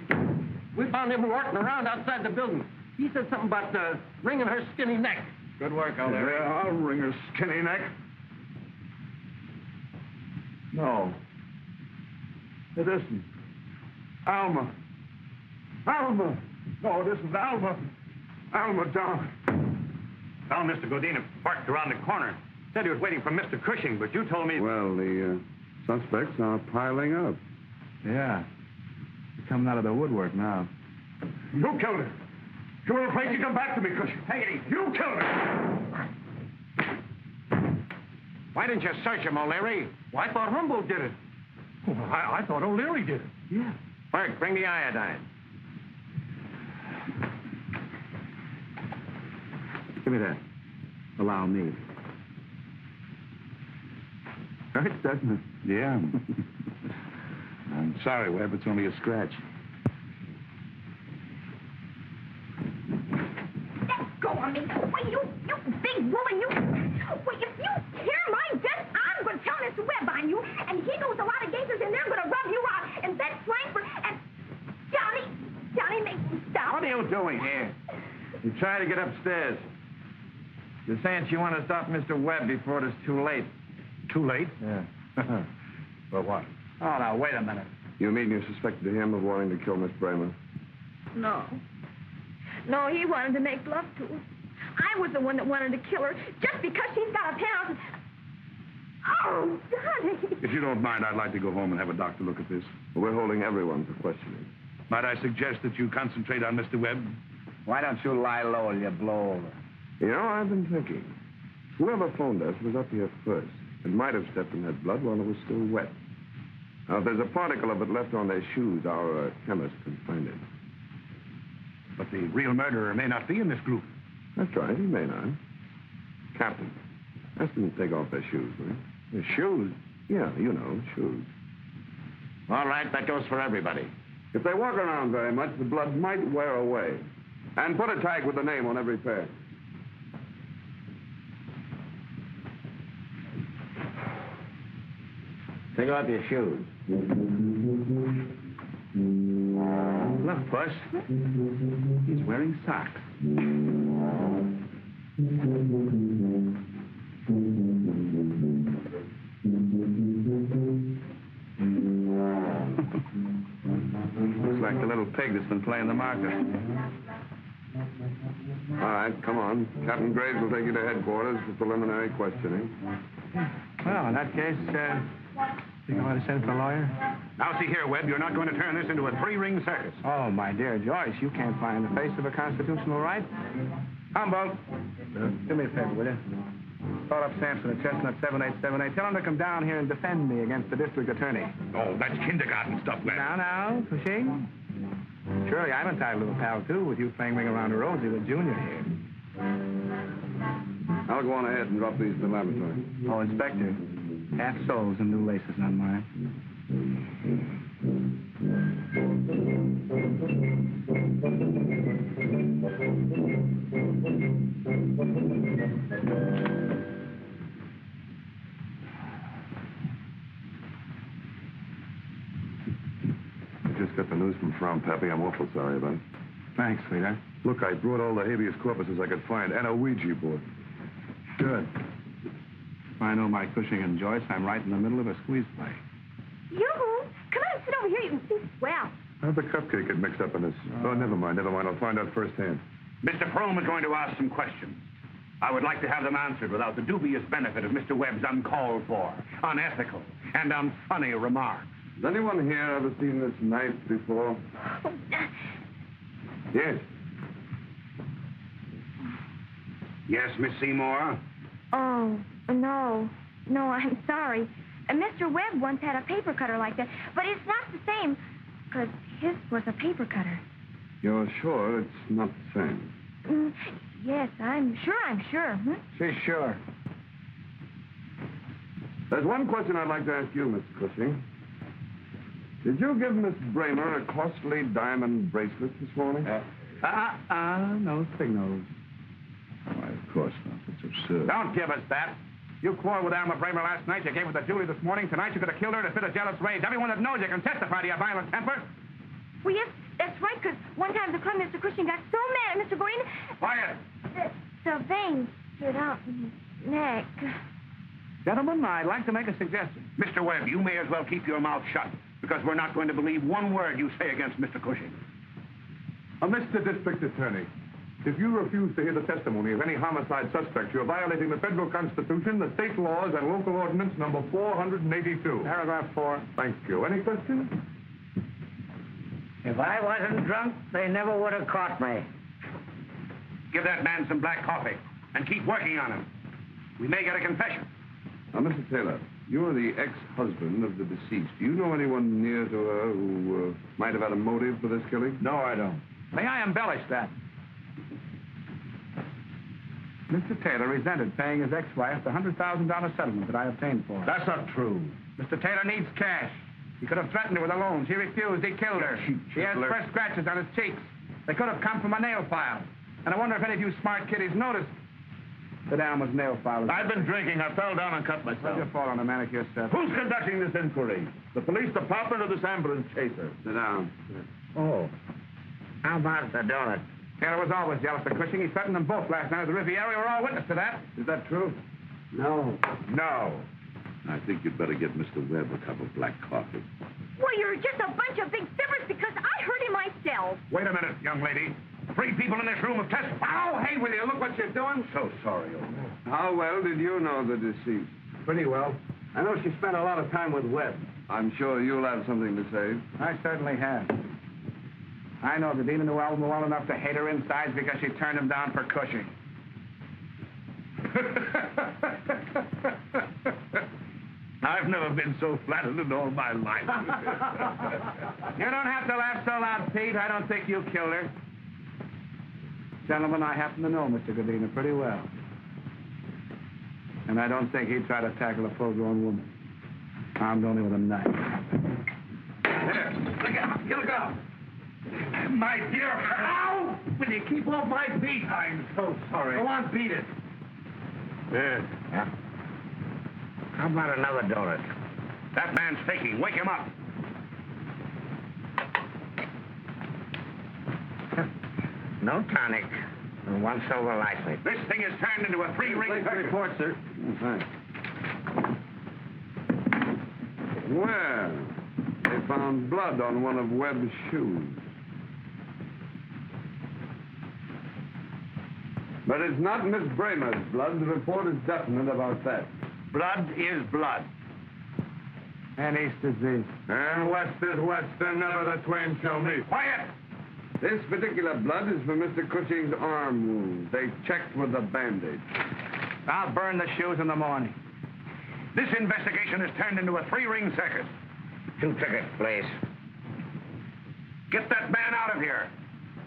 Speaker 1: We found him walking around outside the building. He said something about wringing her skinny neck.
Speaker 3: Good work, O'Leary.
Speaker 2: Yeah, I'll wring her skinny neck. No. It isn't. Alma. Alma. No, it isn't Alma. Alma down.
Speaker 11: Found Mr. Godina parked around the corner. Said he was waiting for Mr. Cushing, but you told me...
Speaker 2: Well, the suspects are piling up.
Speaker 3: Yeah. You're coming out of the woodwork now.
Speaker 11: You killed her. You were afraid to come back to me, Cushing. Take it easy. You killed her.
Speaker 4: Why didn't you search him, O'Leary?
Speaker 1: Well, I thought Humboldt did it.
Speaker 11: Oh, I thought O'Leary did it.
Speaker 3: Yeah.
Speaker 4: Burke, bring the iodine.
Speaker 3: Give me that. Allow me. Hurts, doesn't it?
Speaker 12: Yeah. I'm sorry, Webb. It's only a scratch.
Speaker 7: Let go of me. Wait, you big woman, you. Wait, if you tear my dress, I'm going to tell Mr. Webb on you, and he knows a lot of gangsters, and they're going to rub you out. And that's Frankfurt, and Johnny, make me stop.
Speaker 4: What are you doing here? You try to get upstairs. You're saying you want to stop Mr. Webb before it is too late.
Speaker 11: Too late?
Speaker 3: Yeah.
Speaker 11: For what?
Speaker 8: Oh, now, wait a minute.
Speaker 2: You mean you suspected him of wanting to kill Miss Bremer?
Speaker 6: No. No, he wanted to make love to her. I was the one that wanted to kill her just because she's got a penthouse. Oh, Johnny.
Speaker 12: If you don't mind, I'd like to go home and have a doctor look at this.
Speaker 2: We're holding everyone for questioning.
Speaker 12: Might I suggest that you concentrate on Mr. Webb?
Speaker 8: Why don't you lie low and you blow over?
Speaker 2: You know, I've been thinking. Whoever phoned us was up here first. It might have stepped in that blood while it was still wet. Now, if there's a particle of it left on their shoes, our chemist can find it.
Speaker 11: But the real murderer may not be in this group.
Speaker 2: That's right, he may not. Captain, ask them to take off their shoes, will you?
Speaker 4: His shoes?
Speaker 2: Yeah, you know, shoes.
Speaker 4: All right, that goes for everybody.
Speaker 2: If they walk around very much, the blood might wear away. And put a tag with the name on every pair.
Speaker 4: Take off your shoes.
Speaker 11: Look, Puss. He's wearing socks. Looks like the little pig that's been playing the market.
Speaker 2: All right, come on. Captain Graves will take you to headquarters for preliminary questioning.
Speaker 3: Well, in that case, you want to send for a lawyer?
Speaker 11: Now, see here, Webb, you're not going to turn this into a three-ring circus.
Speaker 3: Oh, my dear Joyce, you can't fly in the face of a constitutional right. Humboldt, do me a favor, will you? Call up Sampson at Chestnut 7878. Tell him to come down here and defend me against the district attorney.
Speaker 11: Oh, that's kindergarten stuff, Webb.
Speaker 3: Now, Cushing. Surely I'm entitled to a pal, too, with you playing ring around a rosy with Junior here.
Speaker 2: I'll go on ahead and drop these in the laboratory.
Speaker 3: Oh, Inspector, half soles and new laces on mine.
Speaker 2: I just got the news from Frown Pappy. I'm awful sorry about it.
Speaker 3: Thanks, sweetheart.
Speaker 2: Look, I brought all the habeas corpuses I could find and a Ouija board.
Speaker 3: Good. I know my Cushing and Joyce. I'm right in the middle of a squeeze play.
Speaker 7: Yoo-hoo! Come on, sit over here. You can see swell.
Speaker 2: How'd the cupcake get mixed up in this? Oh, never mind. I'll find out firsthand.
Speaker 11: Mr. Frome is going to ask some questions. I would like to have them answered without the dubious benefit of Mr. Webb's uncalled for, unethical, and unfunny remarks.
Speaker 2: Has anyone here ever seen this knife before? Yes.
Speaker 11: Yes, Miss Seymour?
Speaker 7: Oh, no. No, I'm sorry. Mr. Webb once had a paper cutter like that, but it's not the same, because his was a paper cutter.
Speaker 2: You're sure it's not the same?
Speaker 7: Yes, I'm sure.
Speaker 3: She's sure.
Speaker 2: There's one question I'd like to ask you, Mr. Cushing. Did you give Miss Bramer a costly diamond bracelet this morning?
Speaker 3: No signals.
Speaker 12: Why, of course not. It's absurd.
Speaker 11: Don't give us that. You quarreled with Alma Bramer last night. You gave her to Julie this morning. Tonight you could have killed her in a fit of jealous rage. Everyone that knows you can testify to your violent temper.
Speaker 7: Well, yes, that's right, because one time the club, Mr. Cushing got so mad at Mr. Green...
Speaker 11: Quiet.
Speaker 7: The veins stood out in his neck.
Speaker 11: Gentlemen, I'd like to make a suggestion. Mr. Webb, you may as well keep your mouth shut, because we're not going to believe one word you say against Mr. Cushing.
Speaker 2: Mr. District Attorney, if you refuse to hear the testimony of any homicide suspect, you're violating the federal constitution, the state laws, and local ordinance number 482.
Speaker 3: Paragraph 4.
Speaker 2: Thank you. Any questions?
Speaker 1: If I wasn't drunk, they never would have caught me.
Speaker 11: Give that man some black coffee, and keep working on him. We may get a confession.
Speaker 2: Now, Mr. Taylor, you're the ex-husband of the deceased. Do you know anyone near to her who might have had a motive for this killing?
Speaker 3: No, I don't. May I embellish that? Mr. Taylor resented paying his ex-wife the $100,000 settlement that I obtained for her.
Speaker 11: That's not true.
Speaker 3: Mr. Taylor needs cash. He could have threatened her with a loan. She refused. He killed her. She has fresh scratches on his cheeks. They could have come from a nail file. And I wonder if any of you smart kiddies noticed that Alma's nail file was...
Speaker 11: I've been drinking. I fell down and cut myself.
Speaker 3: Where'd you fall on a manicure set?
Speaker 2: Who's conducting this inquiry? The police department or this ambulance chaser? Sit down.
Speaker 1: Oh. How about the donut?
Speaker 3: Taylor was always jealous of Cushing. He threatened them both last night at the Riviera. We were all witness to that.
Speaker 2: Is that true?
Speaker 1: No.
Speaker 2: No.
Speaker 12: I think you'd better get Mr. Webb a cup of black coffee.
Speaker 7: Well, you're just a bunch of big fibbers because I heard him myself.
Speaker 11: Wait a minute, young lady. 3 people in this room have testified.
Speaker 3: Oh, hey, will you? Look what you're doing.
Speaker 12: So sorry, old man.
Speaker 2: How well did you know the deceased?
Speaker 3: Pretty well. I know she spent a lot of time with Webb.
Speaker 2: I'm sure you'll have something to say.
Speaker 3: I certainly have. I know Gadina knew Alma well enough to hate her insides because she turned him down for Cushing.
Speaker 11: I've never been so flattered in all my life.
Speaker 3: You don't have to laugh so loud, Pete. I don't think you killed her. Gentlemen, I happen to know Mr. Gadina pretty well. And I don't think he'd try to tackle a full-grown woman, armed only with a knife.
Speaker 11: Here, look out. My dear. Ow! Will you keep off my feet? I'm so sorry. Go on, beat it.
Speaker 4: Yeah. How about another donut?
Speaker 11: That man's faking. Wake him up.
Speaker 4: No tonic. And one silver license.
Speaker 11: This thing is turned into a three-ring circus.
Speaker 3: Report, sir.
Speaker 2: Thanks. Well, they found blood on one of Webb's shoes. But it's not Miss Bramer's blood. The report is definite about that.
Speaker 11: Blood is blood.
Speaker 3: And east is east.
Speaker 2: And west is west, and never the twain shall meet.
Speaker 11: Quiet!
Speaker 2: This particular blood is for Mr. Cushing's arm wound. They checked with a bandage.
Speaker 3: I'll burn the shoes in the morning.
Speaker 11: This investigation has turned into a three-ring circus.
Speaker 4: 2 tickets, please.
Speaker 11: Get that man out of here.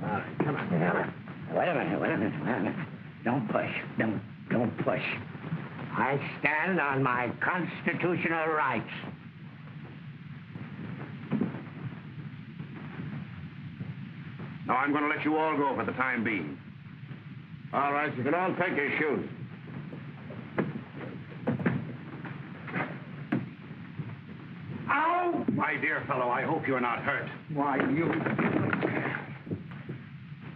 Speaker 4: All right, come on. Wait a minute. Don't push. Don't push. I stand on my constitutional rights.
Speaker 11: Now, I'm going to let you all go for the time being.
Speaker 4: All right, you can all take your shoes.
Speaker 11: Ow! My dear fellow, I hope you're not hurt.
Speaker 3: Why, you...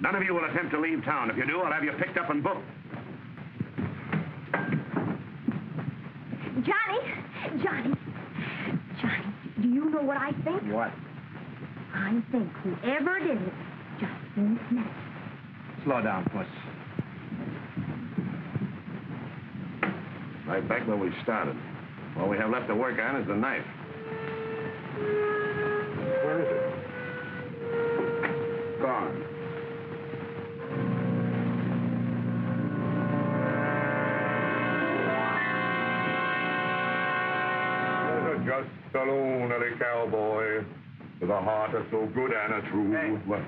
Speaker 11: None of you will attempt to leave town. If you do, I'll have you picked up and booked.
Speaker 7: Johnny, do you know what I think?
Speaker 3: What?
Speaker 7: I think whoever did it just thinks menace.
Speaker 3: Slow down, Puss.
Speaker 2: Right back where we started. All we have left to work on is the knife. Where is it? Gone.
Speaker 12: Just a lonely cowboy with a heart that's so good and a true.
Speaker 3: Hey.
Speaker 12: What?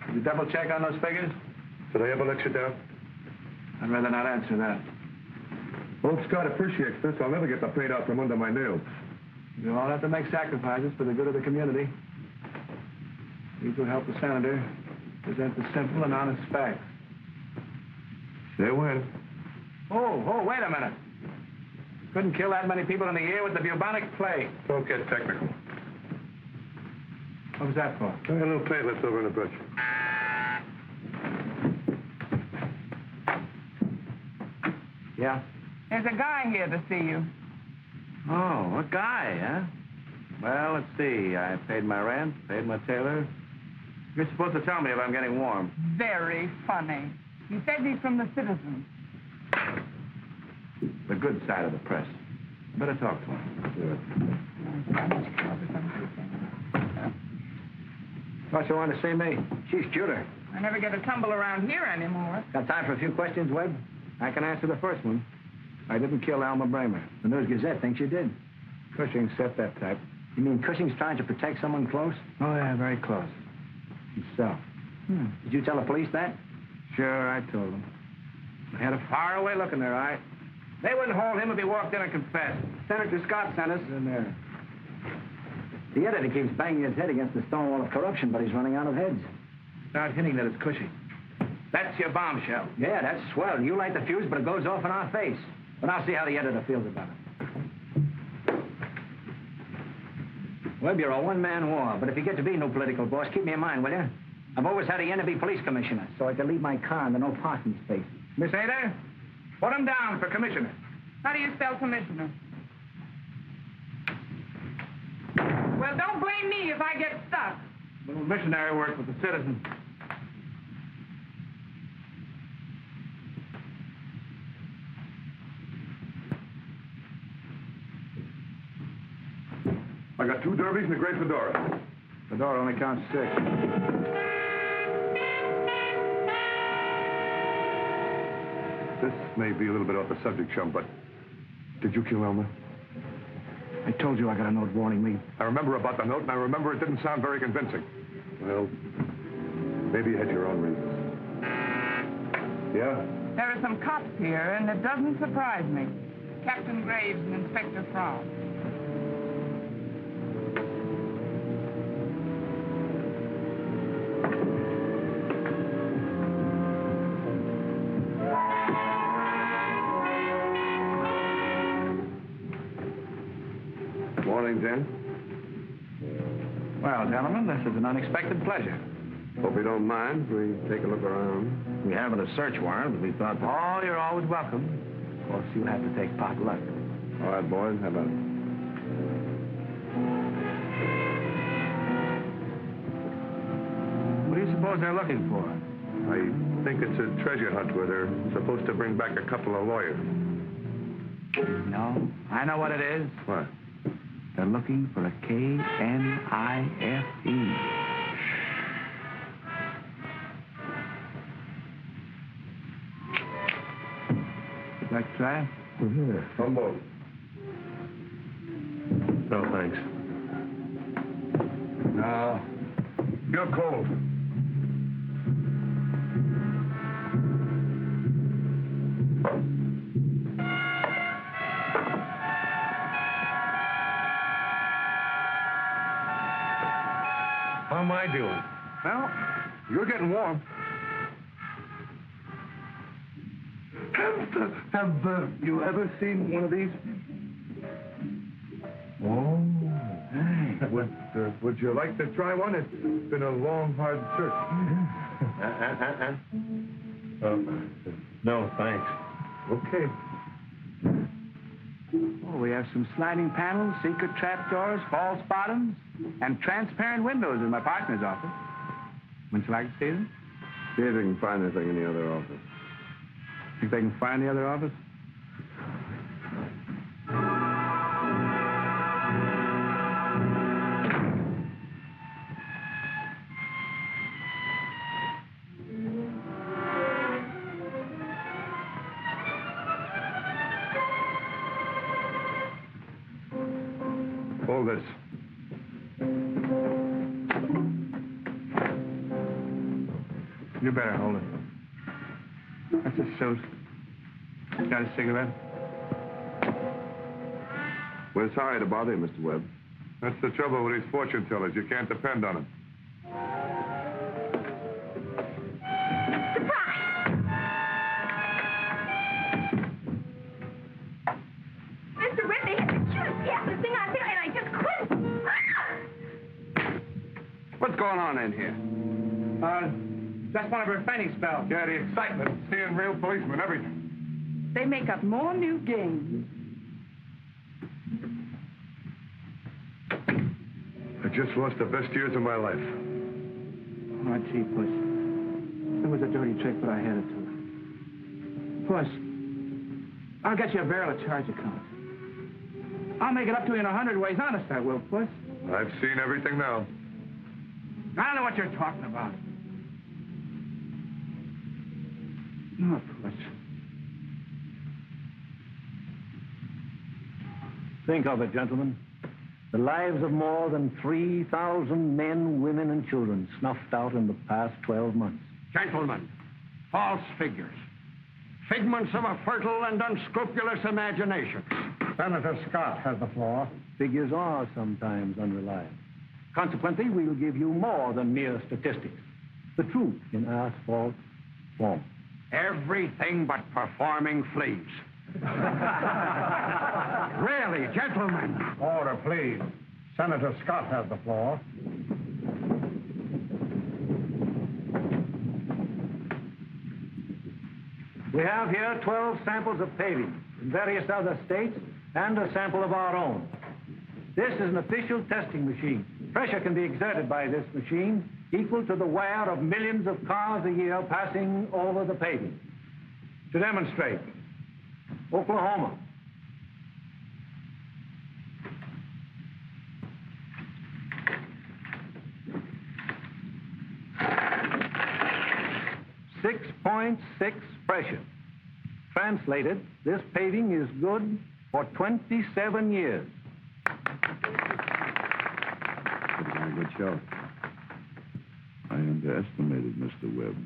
Speaker 3: Did you double check on those figures?
Speaker 12: Did I ever let you down?
Speaker 3: I'd rather not answer that.
Speaker 12: Old Scott appreciates this. I'll never get the paid out from under my nails.
Speaker 3: You all have to make sacrifices for the good of the community. These will help the senator present the simple and honest facts.
Speaker 12: Say when.
Speaker 3: Oh, wait a minute. Couldn't kill that many people in a year with the bubonic plague.
Speaker 12: Don't get technical.
Speaker 3: What was that for?
Speaker 12: A little paint left over in the brush.
Speaker 3: Yeah?
Speaker 9: There's a guy here to see you.
Speaker 3: Oh, a guy, huh? Well, let's see. I paid my rent, paid my tailor. You're supposed to tell me if I'm getting warm.
Speaker 9: Very funny. He said he's from the Citizen.
Speaker 3: The good side of the press. Better talk to him. Thought you wanted to see me. She's cuter.
Speaker 9: I never get a tumble around here anymore.
Speaker 3: Got time for a few questions, Webb? I can answer the first one. I didn't kill Alma Bramer. The News-Gazette thinks you did. Cushing set that type. You mean Cushing's trying to protect someone close? Oh, yeah, very close. Himself. Did you tell the police that? Sure, I told them. I had a faraway look in their eye. They wouldn't hold him if he walked in and confessed. Senator Scott sent us in there. The editor keeps banging his head against the stone wall of corruption, but he's running out of heads. Start hinting that it's Cushing. That's your bombshell. Yeah, that's swell. You light the fuse, but it goes off in our face. But I'll see how the editor feels about it. Webb, you're a one-man war, but if you get to be no political boss, keep me in mind, will you? I've always had a yen to be police commissioner, so I can leave my car in the no parking space. Miss Ada, put him down for commissioner.
Speaker 9: How do you spell commissioner? Well, don't blame me if I get stuck.
Speaker 3: Little missionary work with the Citizen.
Speaker 12: I got 2 derbies and a great fedora.
Speaker 3: Fedora only counts 6.
Speaker 12: This may be a little bit off the subject, chum, but did you kill Elmer?
Speaker 3: I told you I got a note warning me.
Speaker 12: I remember about the note, and I remember it didn't sound very convincing. Well, maybe you had your own reasons. Yeah?
Speaker 9: There are some cops here, and it doesn't surprise me. Captain Graves and Inspector Fromm.
Speaker 2: Morning, Jen.
Speaker 3: Well, gentlemen, this is an unexpected pleasure.
Speaker 2: Hope you don't mind if we take a look around.
Speaker 3: We haven't a search warrant, but we thought that... Oh, you're always welcome. Of course, you have to take pot luck.
Speaker 2: All right, boys, how about it?
Speaker 3: What do you suppose they're looking for?
Speaker 2: I think it's a treasure hunt where they're supposed to bring back a couple of lawyers.
Speaker 3: No, I know what it is.
Speaker 2: What?
Speaker 3: They're looking for a K-N-I-F-E. Like to try it?
Speaker 2: Yeah. Humboldt.
Speaker 12: No, thanks.
Speaker 2: No. You're cold. How am I doing?
Speaker 3: Well, you're getting warm.
Speaker 2: Have you ever seen one of these? Oh. Hey. Would you like to try one? It's been a long, hard search.
Speaker 12: No, thanks.
Speaker 2: Okay.
Speaker 3: Oh, we have some sliding panels, secret trapdoors, false bottoms, and transparent windows in my partner's office. Wouldn't you like to see them?
Speaker 2: See if you can find anything in the other office.
Speaker 3: Think they can find the other office?
Speaker 2: Hold this.
Speaker 3: You better hold it. That's a suit. Got a cigarette?
Speaker 2: We're sorry to bother you, Mr. Webb. That's the trouble with these fortune tellers. You can't depend on them.
Speaker 7: Mr. Webb, they had the cutest gas thing out there, and I just couldn't.
Speaker 2: What's going on in here?
Speaker 3: That's one of her fainting spells.
Speaker 2: Yeah, the excitement, seeing real policemen, everything.
Speaker 9: They make up more new games.
Speaker 2: I just lost the best years of my life.
Speaker 3: Oh, gee, Puss. It was a dirty trick, but I had it to her. Puss, I'll get you a barrel of charge account. I'll make it up to you in 100 ways. Honest, I will, Puss.
Speaker 2: I've seen everything now.
Speaker 3: I don't know what you're talking about. No, Puss.
Speaker 5: Think of it, gentlemen. The lives of more than 3,000 men, women, and children snuffed out in the past 12 months.
Speaker 1: Gentlemen, false figures. Figments of a fertile and unscrupulous imagination.
Speaker 3: Senator Scott has the floor.
Speaker 5: Figures are sometimes unreliable. Consequently, we'll give you more than mere statistics. The truth in asphalt form.
Speaker 1: Everything but performing fleas. Really, gentlemen.
Speaker 3: Order, please. Senator Scott has the floor.
Speaker 5: We have here 12 samples of paving in various other states and a sample of our own. This is an official testing machine. Pressure can be exerted by this machine equal to the wear of millions of cars a year passing over the paving. To demonstrate, Oklahoma. .6 pressure. Translated, this paving is good for 27 years.
Speaker 12: Pretty darn good show. I underestimated Mr. Webb.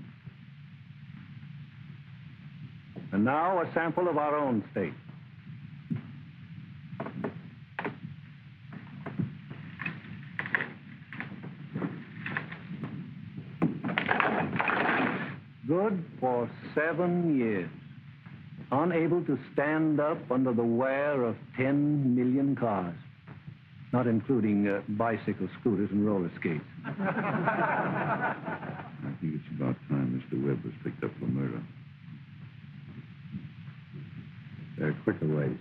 Speaker 5: And now a sample of our own state. Good for 7 years. Unable to stand up under the wear of 10 million cars. not including bicycle scooters and roller skates.
Speaker 12: I think it's about time Mr. Webb was picked up for murder.
Speaker 2: There are quicker ways.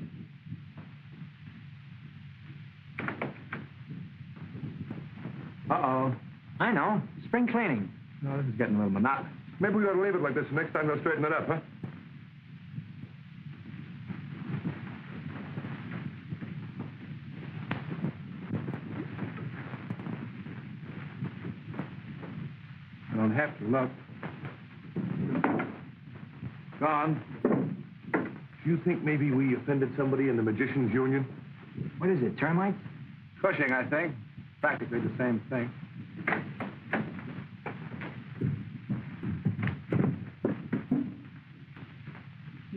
Speaker 3: Uh-oh. I know. Spring cleaning. No, this is getting a little monotonous.
Speaker 2: Maybe we ought to leave it like this. Next time they'll straighten it up, huh?
Speaker 3: I don't have to look. Gone.
Speaker 2: Do you think maybe we offended somebody in the Magicians' Union?
Speaker 3: What is it, termites? Cushing, I think. Practically the same thing.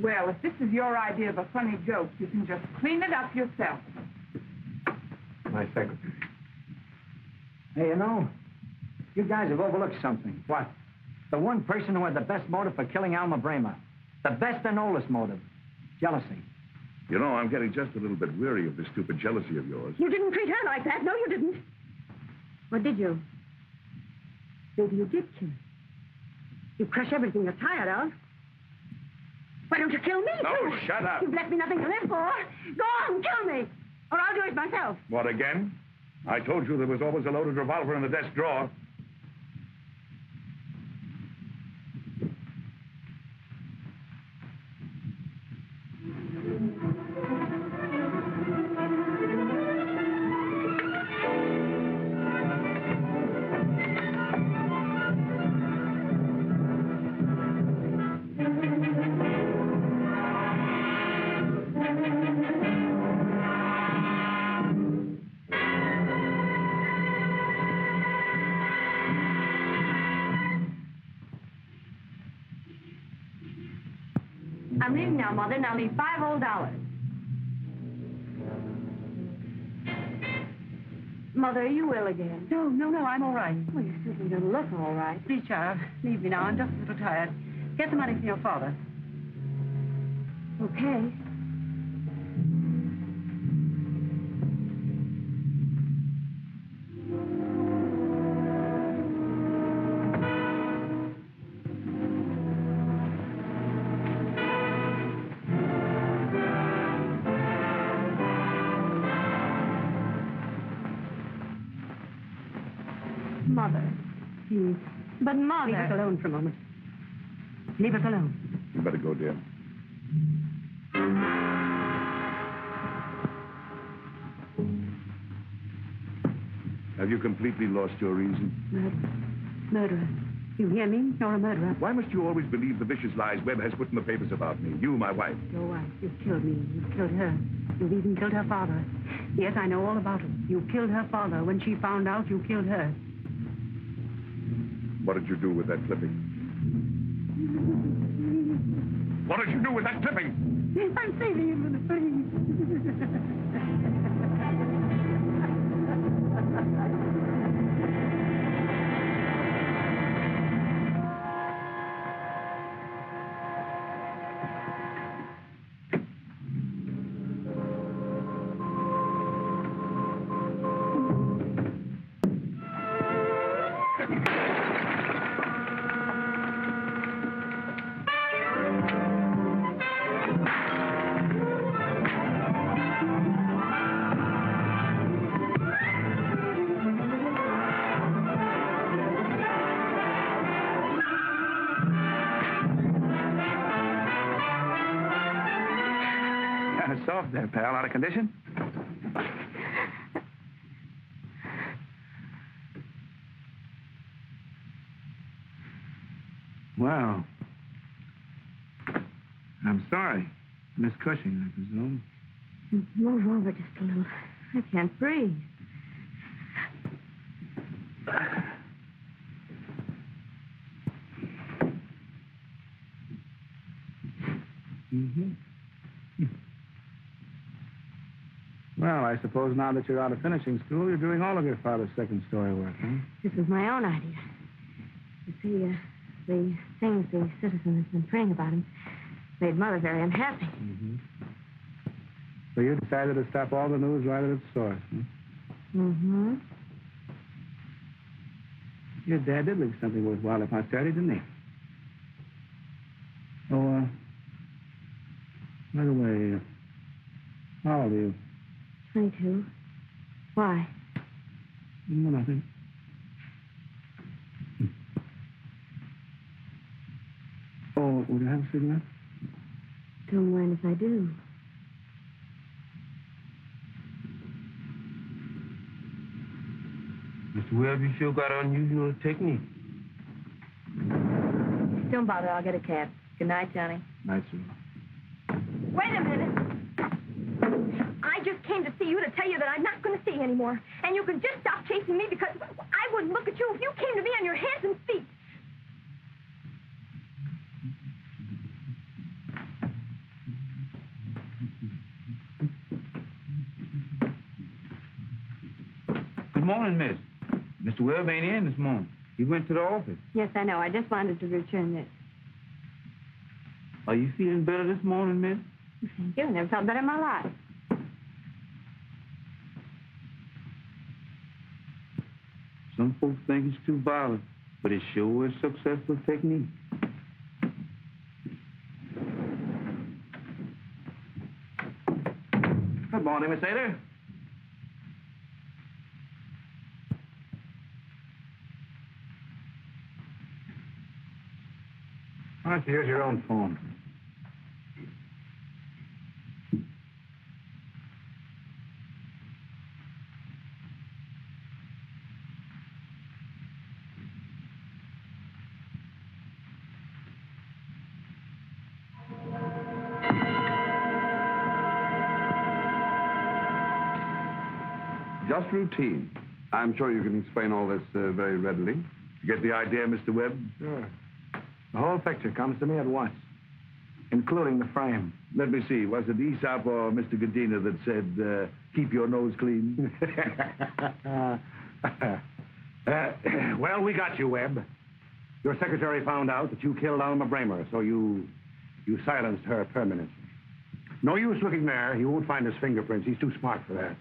Speaker 9: Well, if this is your idea of a funny joke, you can just clean it up yourself.
Speaker 3: My secretary.
Speaker 4: Hey, you know, you guys have overlooked something.
Speaker 3: What?
Speaker 4: The one person who had the best motive for killing Alma Bramer. The best and oldest motive. Jealousy.
Speaker 12: You know, I'm getting just a little bit weary of this stupid jealousy of yours.
Speaker 7: You didn't treat her like that. No, you didn't. Or did you? Maybe you did kill her. You crush everything you're tired of. Why don't you kill me, too?
Speaker 12: No, shut up.
Speaker 7: You've left me nothing to live for. Go on, kill me. Or I'll do it myself.
Speaker 12: What, again? I told you there was always a loaded revolver in the desk drawer.
Speaker 7: I'm leaving now, Mother, and I'll leave $5 old. Mother, are you ill again?
Speaker 6: No, I'm all right.
Speaker 7: Well, you certainly don't look all right.
Speaker 6: Please, child, leave me now. I'm just a little tired. Get the money from your father.
Speaker 7: Okay. Mother.
Speaker 6: Please.
Speaker 7: But, Mother...
Speaker 6: Leave us alone for a moment. Leave us alone.
Speaker 12: You better go, dear. Have you completely lost your reason?
Speaker 6: Murderer. You hear me? You're a murderer.
Speaker 12: Why must you always believe the vicious lies Webb has put in the papers about me? You, my wife.
Speaker 6: Your wife. You've killed me. You've killed her. You've even killed her father. Yes, I know all about it. You killed her father. When she found out, you killed her.
Speaker 12: What did you do with that clipping? What did you do with that clipping?
Speaker 6: I'm saving him from the police.
Speaker 3: Soft there, pal. Out of condition? Well, I'm sorry. Miss Cushing, I presume.
Speaker 7: Move over just a little. I can't breathe.
Speaker 3: Mm-hmm. Well, I suppose now that you're out of finishing school, you're doing all of your father's second story work, huh?
Speaker 7: This was my own idea. You see, the things the citizen has been praying about him made Mother very unhappy.
Speaker 3: Mm-hmm. So you decided to stop all the news right at its source, huh?
Speaker 6: Mm-hmm.
Speaker 3: Your dad did leave something worthwhile to posterity, didn't he? Oh, by the way, how old are you?
Speaker 6: 22. Why?
Speaker 3: No, nothing. Oh, would you have a cigarette?
Speaker 6: Don't mind if I do.
Speaker 3: Mr. Webb, you sure got unusual technique.
Speaker 6: Don't bother. I'll get a cab. Good night, Johnny.
Speaker 3: Night, sir.
Speaker 7: Wait a minute. I just came to see you to tell you that I'm not going to see you anymore. And you can just stop chasing me because I wouldn't look at you if you came to me on your hands and feet.
Speaker 3: Good morning, miss. Mr. Webb ain't in this morning. He went to the office.
Speaker 6: Yes, I know. I just wanted to return this.
Speaker 3: Are you feeling better this morning, miss?
Speaker 6: Thank you. I never felt better in my life.
Speaker 3: Some folks think it's too violent, but it sure is successful technique. Good morning, Miss Ada. Why don't you use your own phone?
Speaker 2: Just routine. I'm sure you can explain all this very readily.
Speaker 12: You get the idea, Mr. Webb?
Speaker 3: Sure. The whole picture comes to me at once, including the frame.
Speaker 12: Let me see. Was it Aesop or Mr. Gadina that said, keep your nose clean?
Speaker 3: Well, we got you, Webb. Your secretary found out that you killed Alma Bramer, so you silenced her permanently. No use looking there. He won't find his fingerprints. He's too smart for that.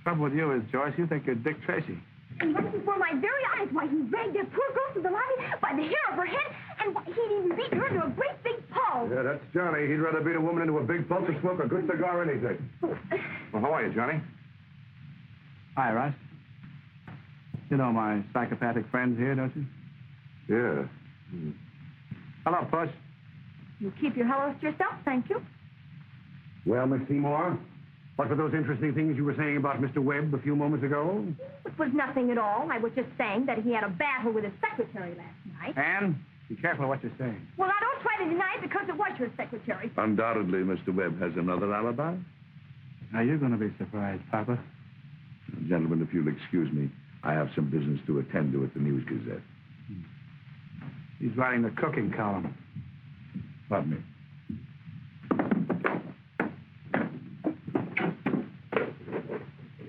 Speaker 3: Trouble with you is, Joyce, you think you're Dick Tracy.
Speaker 7: And right before my very eyes, why, he dragged that poor girl to the lobby by the hair of her head, and why, he'd even beaten her into a great big pulp.
Speaker 2: Yeah, that's Johnny. He'd rather beat a woman into a big pulp to smoke a good cigar or anything. Well, how are you, Johnny?
Speaker 3: Hi, Russ. You know my psychopathic friends here, don't you?
Speaker 2: Yeah.
Speaker 3: Hello, Puss.
Speaker 7: You keep your hellos to yourself, thank you.
Speaker 3: Well, Miss Seymour, what were those interesting things you were saying about Mr. Webb a few moments ago?
Speaker 7: It was nothing at all. I was just saying that he had a battle with his secretary last night.
Speaker 3: Anne, be careful what you're saying.
Speaker 7: Well, now don't try to deny it because it was your secretary.
Speaker 12: Undoubtedly, Mr. Webb has another alibi.
Speaker 3: Now, you're going to be surprised, Papa.
Speaker 12: Gentlemen, if you'll excuse me, I have some business to attend to at the News Gazette.
Speaker 3: He's writing the cooking column.
Speaker 12: Pardon me.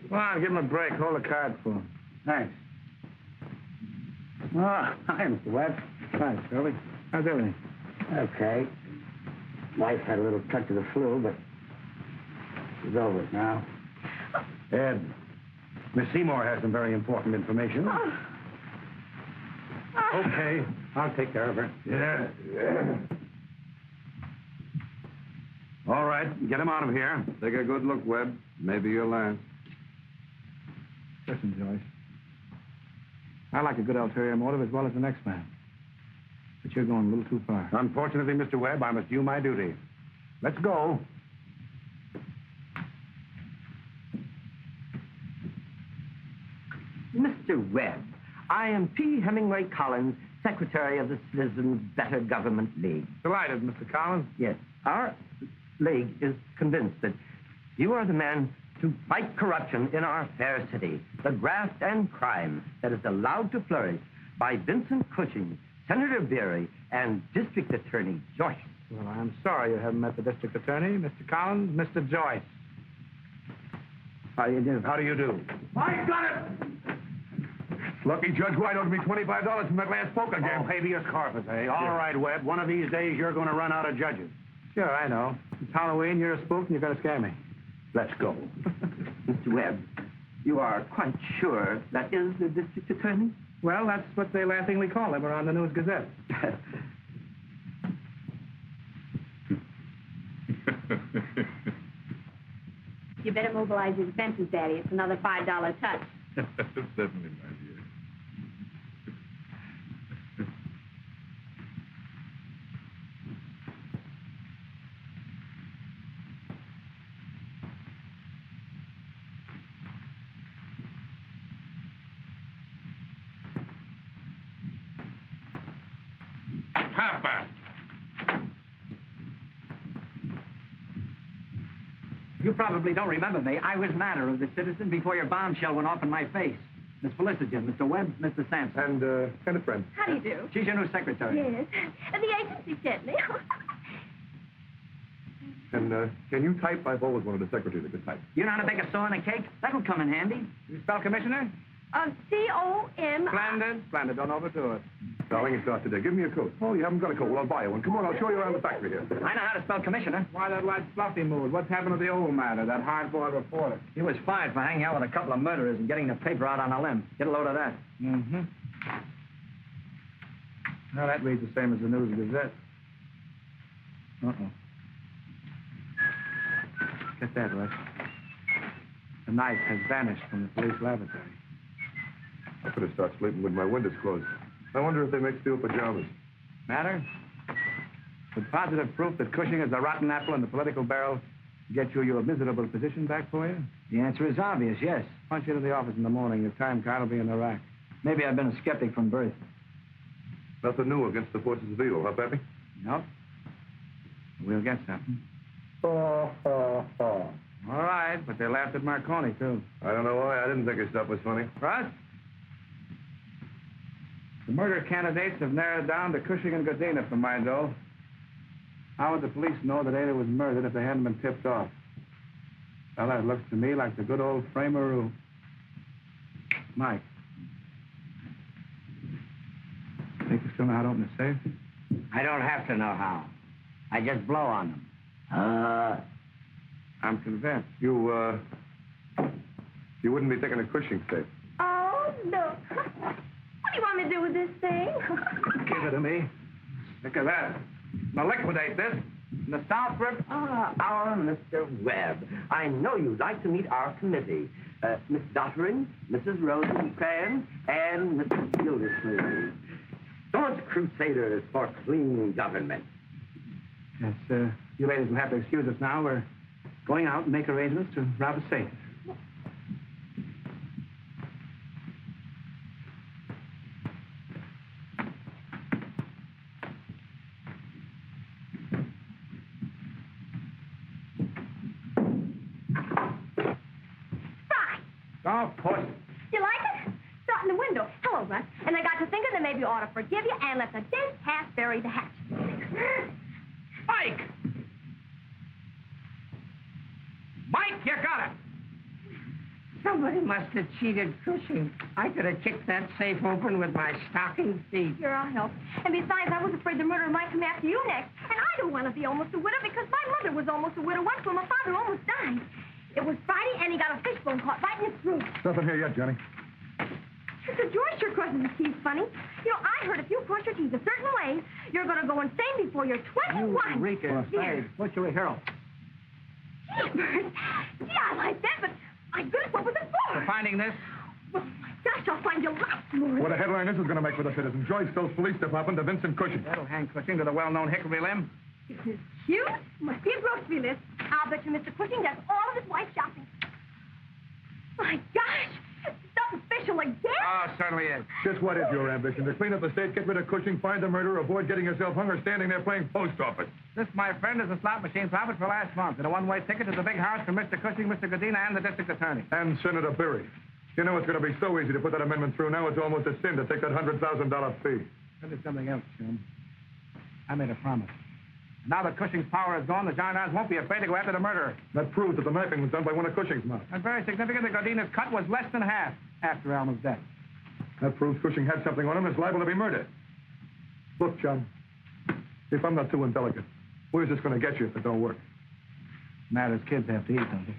Speaker 3: Come on, give him a break. Hold the card for him. Thanks. Oh, hi, Mr. Webb. Hi, Shirley. How's everything?
Speaker 4: Okay. Wife had a little touch of the flu, but she's over it now.
Speaker 3: Ed, Miss Seymour has some very important information. Okay, I'll take care of her.
Speaker 2: Yeah.
Speaker 3: All right, get him out of here.
Speaker 2: Take a good look, Webb. Maybe your last.
Speaker 3: Listen, Joyce. I like a good ulterior motive as well as the next man. But you're going a little too far. Unfortunately, Mr. Webb, I must do my duty. Let's go.
Speaker 13: Mr. Webb, I am P. Hemingway Collins, Secretary of the Citizens Better Government League.
Speaker 3: Delighted, Mr. Collins.
Speaker 13: Yes, our league is convinced that you are the man to fight corruption in our fair city, the graft and crime that is allowed to flourish by Vincent Cushing, Senator Beery, and District Attorney Joyce.
Speaker 3: Well, I'm sorry you haven't met the district attorney, Mr. Collins, Mr. Joyce.
Speaker 13: How do you do?
Speaker 3: How do you do?
Speaker 2: I got it! Lucky Judge White owed me $25 from that last poker game.
Speaker 3: Oh, habeas corpus, eh? All right, Webb. One of these days, you're going to run out of judges. Sure, I know. It's Halloween, you're a spook, and you're going to scare me.
Speaker 13: Let's go. Mr. Webb, You are quite sure that is the district attorney?
Speaker 3: Well, that's what they laughingly call him around the News Gazette.
Speaker 7: You better mobilize your defenses, Daddy. It's another $5 touch.
Speaker 12: Certainly, my dear.
Speaker 11: Papa!
Speaker 1: You probably don't remember me. I was manner of the citizen before your bombshell went off in my face. Miss Felicity, Mr. Webb, Mr. Sampson.
Speaker 2: And, kind of friend.
Speaker 7: How do you do?
Speaker 1: She's your new secretary.
Speaker 7: Yes. The agency sent me.
Speaker 2: And, can you type? I've always wanted a secretary that could type.
Speaker 1: You know how to bake a saw and a cake? That'll come in handy.
Speaker 3: You spell commissioner?
Speaker 7: C-O-M...
Speaker 3: Splendid. Splendid. Don't overdo it.
Speaker 2: Darling, it's not today. Give me a coat. Oh, you haven't got a coat. Well, I'll buy you one. Come on, I'll show you around the factory here.
Speaker 1: I know how to spell commissioner.
Speaker 3: Why that light fluffy mood? What's happened to the old matter, that hard-boiled reporter?
Speaker 1: He was fired for hanging out with a couple of murderers and getting the paper out on a limb. Get a load of that.
Speaker 3: Mm-hmm. Now, that reads the same as the News Gazette. Uh-oh. Get that, Russ. The knife has vanished from the police lavatory.
Speaker 2: I could have started sleeping with my windows closed. I wonder if they make steel pajamas.
Speaker 3: Matter? With positive proof that Cushing is the rotten apple in the political barrel to get you your miserable position back for you?
Speaker 1: The answer is obvious, yes.
Speaker 3: Punch you to the office in the morning. Your time card will be in the rack.
Speaker 1: Maybe I've been a skeptic from birth.
Speaker 2: Nothing new against the forces of evil, huh, Pappy?
Speaker 3: Nope. We'll get something. All right, but they laughed at Marconi, too.
Speaker 2: I don't know why. I didn't think his stuff was funny.
Speaker 3: Russ? The murder candidates have narrowed down to Cushing and Godina for my dough. How would the police know that Ada was murdered if they hadn't been tipped off? Well, that looks to me like the good old framer Mike. Think you still know how to open the safe?
Speaker 4: I don't have to know how. I just blow on them.
Speaker 3: I'm convinced.
Speaker 2: You wouldn't be taking a Cushing safe.
Speaker 7: Oh, look. What do you want me to do with this thing?
Speaker 3: Give it to me. Look at that. Now liquidate this. In the South River.
Speaker 13: Our Mr. Webb. I know you'd like to meet our committee. Miss Dottering, Mrs. Rosencrantz, and Mrs. Gildersleeve. Staunch crusaders for clean government.
Speaker 3: Yes, you ladies will have to excuse us now. We're going out and make arrangements to rob a safe. Oh, push.
Speaker 7: You like it? Saw it in the window. Hello, Russ. And I got to thinking that maybe you ought to forgive you and let the dead past bury the hatchet.
Speaker 1: Mike! Mike, you got it!
Speaker 4: Somebody must have cheated Cushing. I could have kicked that safe open with my stocking feet.
Speaker 7: Sure, I'll help. And besides, I was afraid the murderer might come after you next. And I don't want to be almost a widow because my mother was almost a widow once when my father almost died. It was Friday, and he got a fishbone caught right in his throat.
Speaker 2: Nothing here yet, Johnny.
Speaker 7: Mr. George sure crosses his teeth funny. You know, I heard if you cross your teeth a certain way, you're going to go insane before you're 21.
Speaker 1: Eureka. Hey, what's your hero?
Speaker 7: Jeepers. Gee, I like that, but my goodness, what was it for?
Speaker 3: For finding this?
Speaker 7: Well, my gosh, I'll find you lots more.
Speaker 2: What a headline this is going to make for the citizen. Joyce tells police department to Vincent Cushing.
Speaker 3: That'll hang Cushing to the well-known Hickory limb.
Speaker 7: Isn't it cute? Must be a grocery list. I'll bet you Mr. Cushing does all of his wife's shopping. My gosh! Stuff official again?
Speaker 3: Oh, certainly is.
Speaker 2: Just what is your ambition? To clean up the state, get rid of Cushing, find the murderer, avoid getting yourself hung or standing there playing post office.
Speaker 3: This, my friend, is a slot machine profit for last month and a one-way ticket to the big house for Mr. Cushing, Mr. Godina, and the district attorney.
Speaker 2: And Senator Berry. You know it's going to be so easy to put that amendment through. Now it's almost a sin to take that $100,000 fee.
Speaker 3: There's something else, Jim. I made a promise. Now that Cushing's power is gone, the gendarmes won't be afraid to go after the murderer.
Speaker 2: That proves that the knifing was done by one of Cushing's men.
Speaker 3: And very significant that Godina's cut was less than half after Elmer's death.
Speaker 2: That proves Cushing had something on him that's liable to be murdered. Look, John, if I'm not too indelicate, where's this going to get you if it don't work?
Speaker 3: Matters kids have to eat, don't they?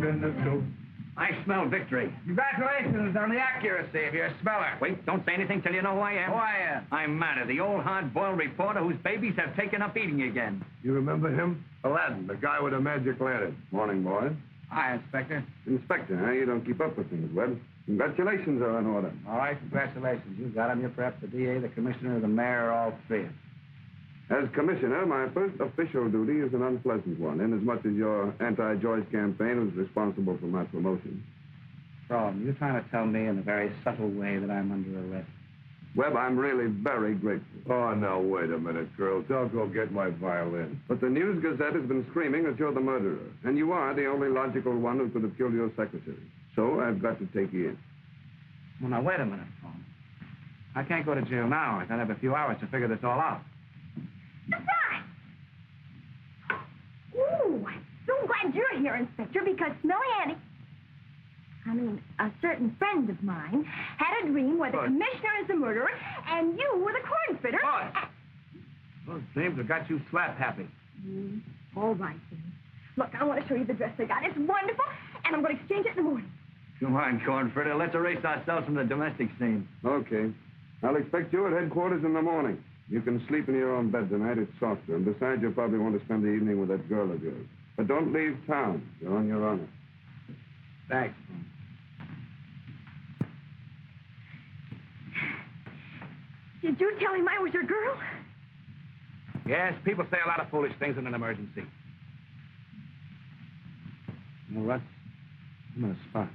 Speaker 3: in the soup.
Speaker 1: I smell victory.
Speaker 3: Congratulations on the accuracy of your smeller.
Speaker 1: Wait, don't say anything till you know who I am.
Speaker 3: Who I am?
Speaker 1: I'm Matter, the old hard-boiled reporter whose babies have taken up eating again.
Speaker 2: You remember him? Aladdin, the guy with the magic lantern. Morning, boys.
Speaker 3: Hi, Inspector.
Speaker 2: Inspector, huh? You don't keep up with things, Webb. Congratulations are in order.
Speaker 3: All right, congratulations. You got him. You're perhaps the DA, the commissioner, the mayor, all three.
Speaker 2: As commissioner, my first official duty is an unpleasant one, inasmuch as your anti-Joyce campaign was responsible for my promotion.
Speaker 3: So, you're trying to tell me in a very subtle way that I'm under arrest.
Speaker 2: Webb, I'm really very grateful.
Speaker 12: Oh, now, wait a minute, girls. I'll go get my violin.
Speaker 2: But the News Gazette has been screaming that you're the murderer, and you are the only logical one who could have killed your secretary. So I've got to take you in.
Speaker 3: Well, now, wait a minute, Paul. I can't go to jail now. I can have a few hours to figure this all out.
Speaker 7: Besides! Ooh, I'm so glad you're here, Inspector, because Smelly Annie... a certain friend of mine had a dream where the commissioner is the murderer and you were the corn fitter.
Speaker 3: Those dreams have got you slap happy.
Speaker 7: All right, then. Look, I want to show you the dress I got. It's wonderful, and I'm going to exchange it in the morning.
Speaker 1: Come on, corn fritter. Let's erase ourselves from the domestic scene.
Speaker 2: Okay. I'll expect you at headquarters in the morning. You can sleep in your own bed tonight. It's softer. And besides, you'll probably want to spend the evening with that girl of yours. But don't leave town. You're on your honor.
Speaker 3: Thanks.
Speaker 7: Did you tell him I was your girl?
Speaker 3: Yes, people say a lot of foolish things in an emergency. You know, Russ, I'm in a spot.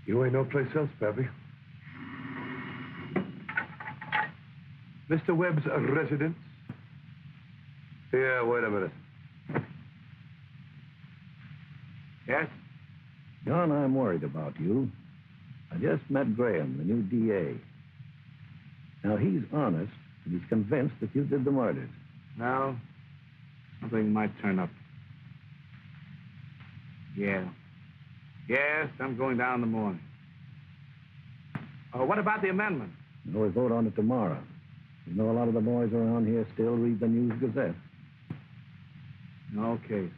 Speaker 12: You ain't no place else, Pappy. Mr. Webb's residence? Yeah, wait a minute.
Speaker 3: Yes?
Speaker 14: John, I'm worried about you. I just met Graham, the new DA. Now, he's honest, and he's convinced that you did the murders.
Speaker 3: Well, something might turn up. Yeah. Yes, I'm going down in the morning. Oh, what about the amendment?
Speaker 14: We'll vote on it tomorrow. You know, a lot of the boys around here still read the News Gazette.
Speaker 3: Okay.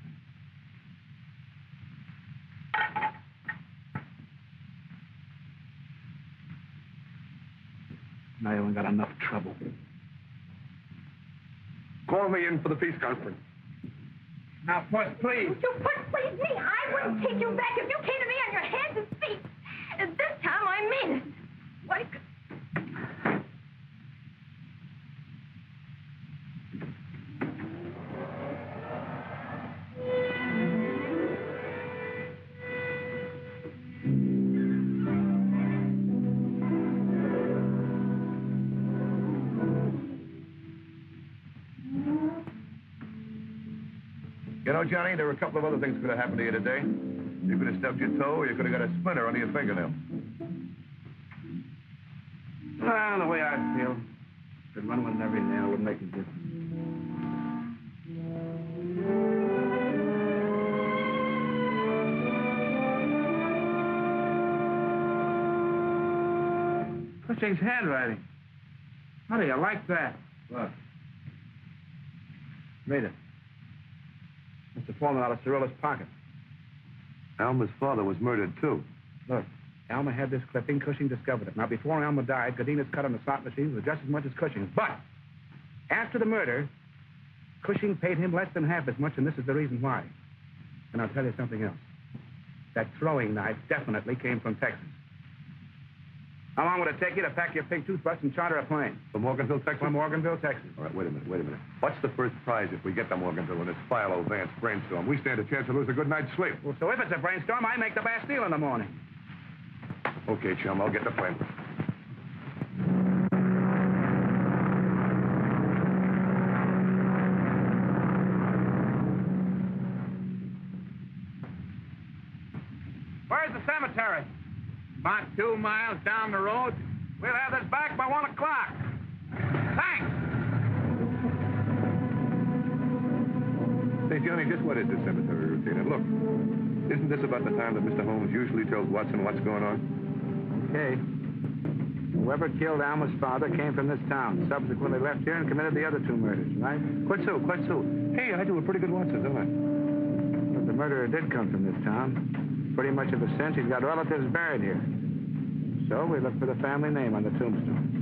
Speaker 3: Now you ain't got enough trouble.
Speaker 12: Call me in for the peace conference.
Speaker 3: Now, Puss, please.
Speaker 7: You Puss, please me. I wouldn't take you back if you came to me on your hands and feet. And this time I mean it. Like...
Speaker 12: You know, Johnny, there were a couple of other things could have happened to you today. You could have stubbed your toe, or you could have got a splinter under your fingernail.
Speaker 3: Well, the way I feel, could run with every nail would make a difference. Cushing's handwriting. How do you like that?
Speaker 12: What?
Speaker 3: Read it. Mr. Foreman out of Cirilla's pocket.
Speaker 12: Alma's father was murdered, too.
Speaker 3: Look, Alma had this clipping. Cushing discovered it. Now, before Alma died, Godina's cut on the slot machine was just as much as Cushing's. But after the murder, Cushing paid him less than half as much, and this is the reason why. And I'll tell you something else. That throwing knife definitely came from Texas. How long would it take you to pack your pink toothbrush and charter a plane?
Speaker 12: From Morganville, Texas?
Speaker 3: From Morganville, Texas.
Speaker 12: All right, wait a minute. What's the first prize if we get to Morganville in this Philo Vance brainstorm? We stand a chance to lose a good night's sleep.
Speaker 3: Well, so if it's a brainstorm, I make the Bastille in the morning.
Speaker 12: Okay, chum, I'll get the plane.
Speaker 3: Where's the cemetery? About 2 miles down the road. We'll have this back by 1 o'clock. Thanks.
Speaker 12: Say, Johnny, just what is this cemetery routine? And look, isn't this about the time that Mr. Holmes usually tells Watson what's going on?
Speaker 3: Okay. Whoever killed Alma's father came from this town. Subsequently left here and committed the other 2 murders, right?
Speaker 12: Quite so. Hey, I do a pretty good Watson, don't I?
Speaker 3: Look, the murderer did come from this town. Pretty much of a sense, he's got relatives buried here. So we look for the family name on the tombstone.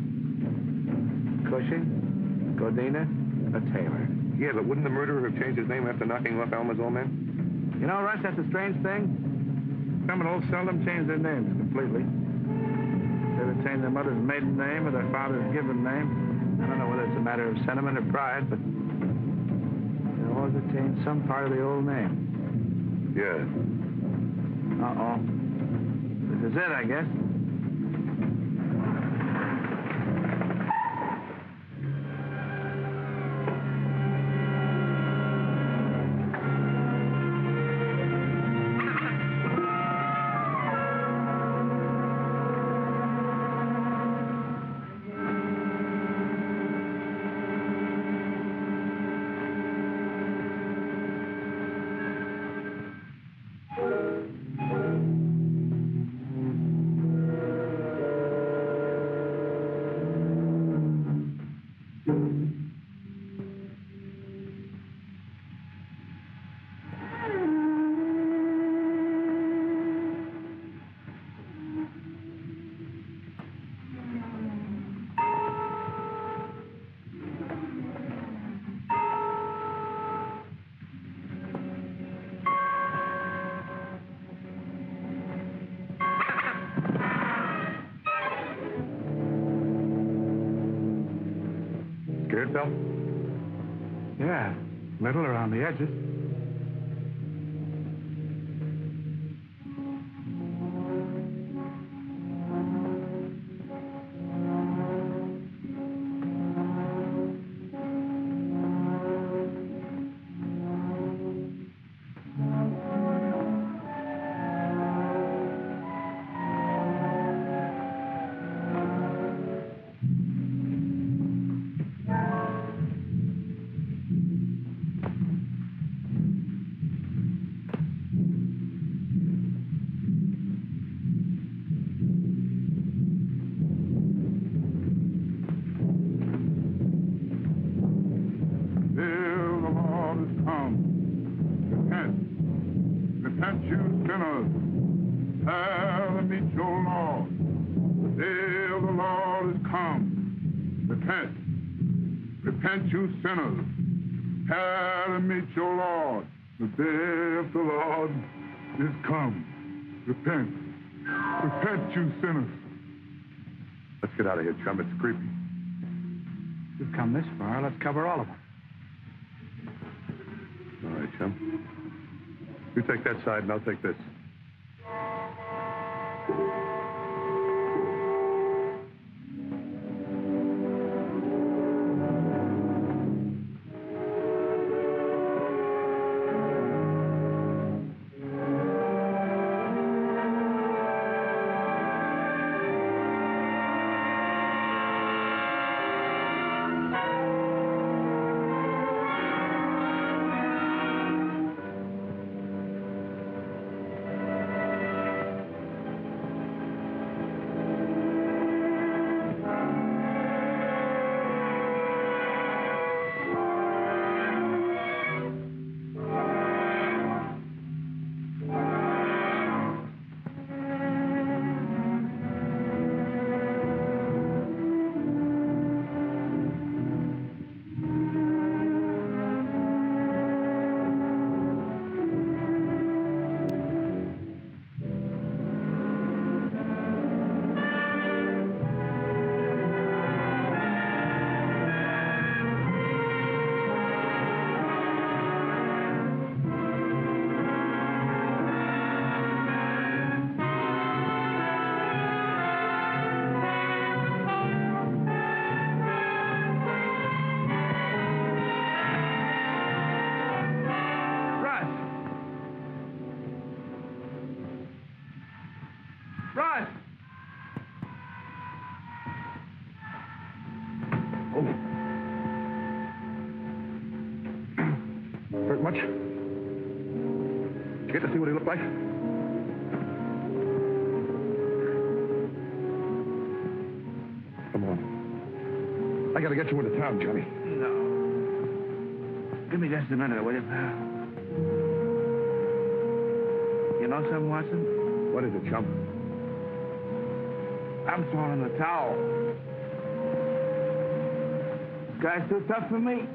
Speaker 3: Cushing, Godina, a Taylor.
Speaker 2: Yeah, but wouldn't the murderer have changed his name after knocking off Alma's old man?
Speaker 3: You know, Russ, that's a strange thing. Criminals seldom change their names completely. They retain their mother's maiden name or their father's given name. I don't know whether it's a matter of sentiment or pride, but they always retain some part of the old name.
Speaker 2: Yeah.
Speaker 3: Uh-oh. This is it, I guess.
Speaker 2: Scared, Bill?
Speaker 3: Yeah, little around the edges.
Speaker 15: Repent, you sinners, and meet your Lord. The day of the Lord is come. Repent, repent, you sinners, and meet your Lord. The day of the Lord is come. Repent, repent, you sinners.
Speaker 2: Let's get out of here, chum. It's creepy.
Speaker 3: We've come this far. Let's cover all of them.
Speaker 2: All right, chum. You take that side, and I'll take this. Hurt much? Did you get to see what he looked like? Come on. I gotta get you into town, Johnny.
Speaker 3: No. Give me just a minute, will you, pal? know something, Watson?
Speaker 2: What is it, chump?
Speaker 3: I'm throwing in the towel. This guy's too tough for me.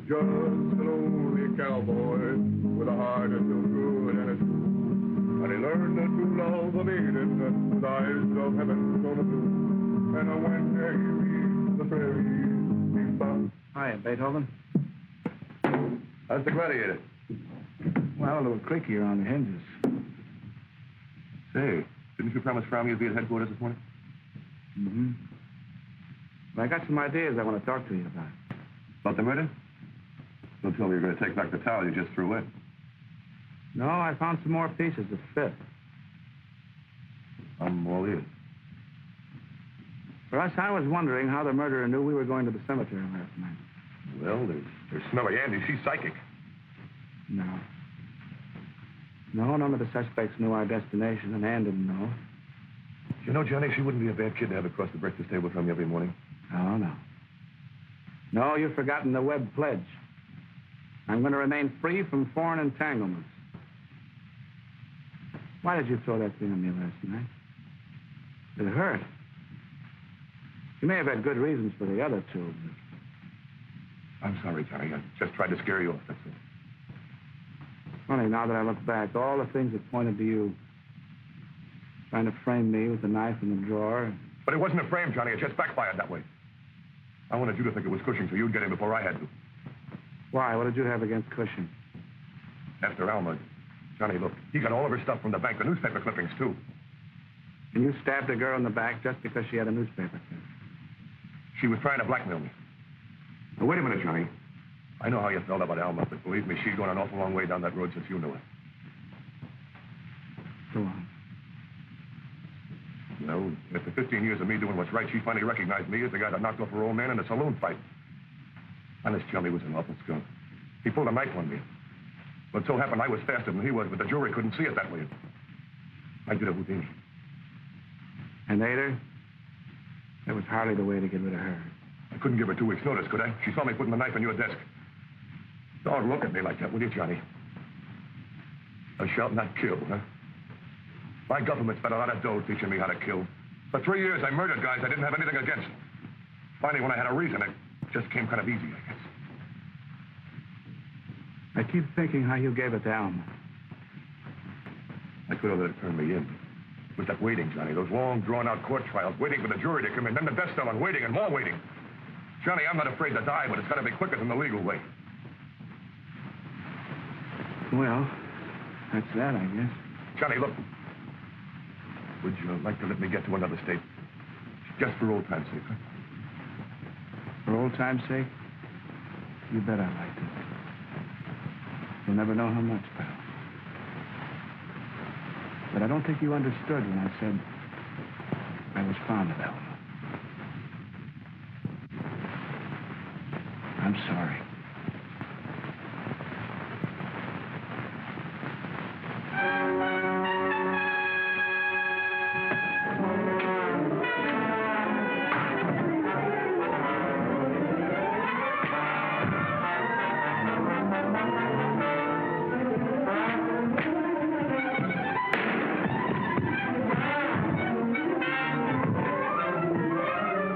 Speaker 15: Just a lonely cowboy with a heart that's so good and it's true. And he learned to love the maiden with eyes of heaven so blue. And when he reached the prairie, he found...
Speaker 3: Hiya, Beethoven.
Speaker 2: How's the Gladiator?
Speaker 3: Well, a little creaky around the hinges.
Speaker 2: Say, didn't you promise Fromm you'd be at headquarters this morning?
Speaker 3: Mm-hmm. Well, I got some ideas I want to talk to you about.
Speaker 2: About the murder? Don't tell me you're going to take back the towel you just threw in.
Speaker 3: No, I found some more pieces that fit.
Speaker 2: I'm all ears.
Speaker 3: Russ, I was wondering how the murderer knew we were going to the cemetery last night.
Speaker 2: Well, there's Smelly Andy. She's psychic.
Speaker 3: No. No, none of the suspects knew our destination, and Ann didn't know.
Speaker 2: You know, Johnny, she wouldn't be a bad kid to have across the breakfast table from you every morning.
Speaker 3: Oh, no. No, you've forgotten the Webb pledge. I'm going to remain free from foreign entanglements. Why did you throw that thing on me last night? It hurt. You may have had good reasons for the other two, but...
Speaker 2: I'm sorry, Johnny. I just tried to scare you off, that's all.
Speaker 3: Funny, now that I look back, all the things that pointed to you. Trying to frame me with the knife in the drawer.
Speaker 2: But it wasn't a frame, Johnny. It just backfired that way. I wanted you to think it was Cushing so you'd get in before I had to.
Speaker 3: Why? What did you have against Cushing?
Speaker 2: After Alma. Johnny, look, he got all of her stuff from the bank, the newspaper clippings, too.
Speaker 3: And you stabbed a girl in the back just because she had a newspaper clip?
Speaker 2: She was trying to blackmail me. Now, wait a minute, Johnny. I know how you felt about Alma, but believe me, she's gone an awful long way down that road since you knew her.
Speaker 3: Go on.
Speaker 2: No, after 15 years of me doing what's right, she finally recognized me as the guy that knocked off her old man in a saloon fight. Honest, Johnny was an awful skunk. He pulled a knife on me. But it so happened I was faster than he was, but the jury couldn't see it that way. I did a Houdini.
Speaker 3: And later? That was hardly the way to get rid of her.
Speaker 2: I couldn't give her 2 weeks' notice, could I? She saw me putting the knife on your desk. Don't look at me like that, will you, Johnny? Thou shalt not kill, huh? My government spent a lot of dough teaching me how to kill. For 3 years, I murdered guys I didn't have anything against. Finally, when I had a reason, it just came kind of easy, I guess.
Speaker 3: I keep thinking how you gave it to Alma.
Speaker 2: I could have let it turn me in. It was that waiting, Johnny. Those long, drawn-out court trials, waiting for the jury to come in, then the death cell and waiting and more waiting. Johnny, I'm not afraid to die, but it's got to be quicker than the legal way.
Speaker 3: Well, that's that, I guess.
Speaker 2: Johnny, look. Would you like to let me get to another state? Just for old time's sake, huh?
Speaker 3: For old time's sake? You bet I'd like to. You'll never know how much, pal. But I don't think you understood when I said I was fond of Alma. I'm sorry.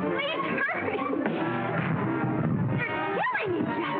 Speaker 7: Please hurry! You're killing each other!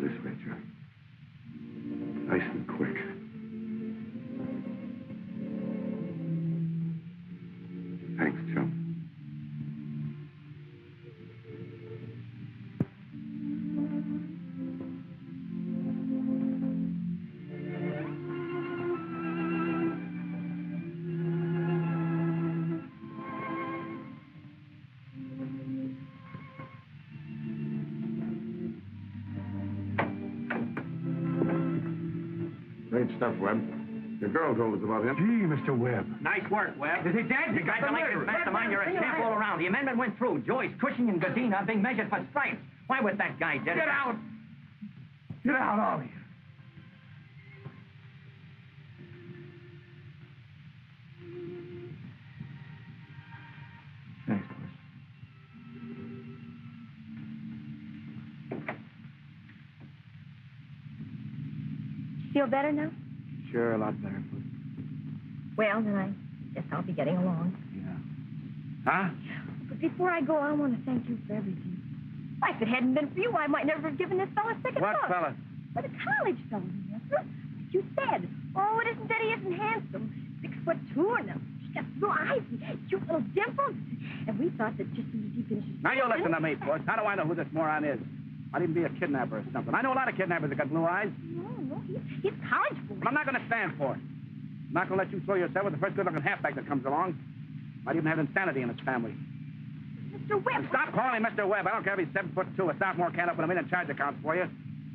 Speaker 12: this way, Johnny. Nice and quick. Thanks, chum.
Speaker 2: Great stuff, Webb. The girl told us about him.
Speaker 1: Gee, Mr. Webb. Nice work, Webb.
Speaker 3: Is he dead?
Speaker 1: Congratulations, Mastermind. You're a champ all around. The amendment went through. Joyce, Cushing, and Godina are being measured for stripes. Why was that guy dead?
Speaker 3: Get out! Get out, all of you.
Speaker 1: Thanks, boys.
Speaker 7: Feel better now?
Speaker 3: Sure, a lot better.
Speaker 7: Well, then I guess I'll be getting along.
Speaker 3: Yeah. Huh?
Speaker 7: But before I go, I want to thank you for everything. Why, if it hadn't been for you, I might never have given this fella a second
Speaker 3: What
Speaker 7: thought.
Speaker 3: fella?
Speaker 7: Well, the college fella, remember? Like you said. Oh, it isn't that he isn't handsome. 6'2" and he's got blue eyes and cute little dimples. And we thought that just as soon as he finishes...
Speaker 3: Now, you listen to me, boys. How do I know who this moron is? Might even be a kidnapper or something. I know a lot of kidnappers that got blue eyes.
Speaker 7: No, he's college boy.
Speaker 3: But I'm not going to stand for it. I'm not going to let you throw yourself with the first good-looking halfback that comes along. Might even have insanity in his family.
Speaker 7: Mr. Webb.
Speaker 3: Stop calling him Mr. Webb. I don't care if he's 7'2". A sophomore can't open a million charge accounts for you.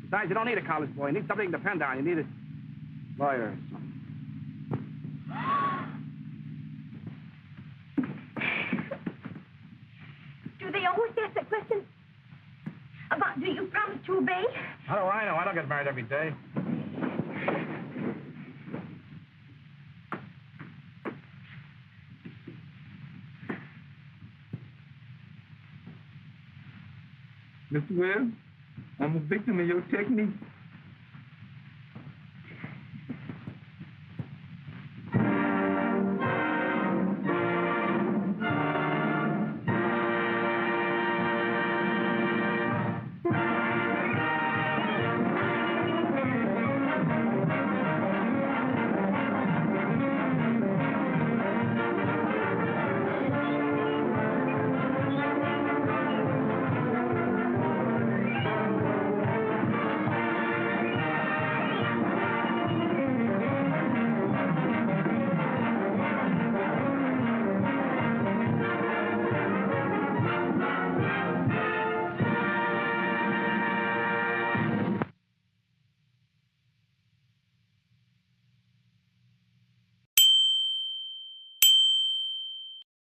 Speaker 3: Besides, you don't need a college boy. You need somebody you can depend on. You need a lawyer or something.
Speaker 7: Do they always ask that question? About, do you promise to obey?
Speaker 3: How do I know? I don't get married every day.
Speaker 10: Mr. Webb, I'm a victim of your technique.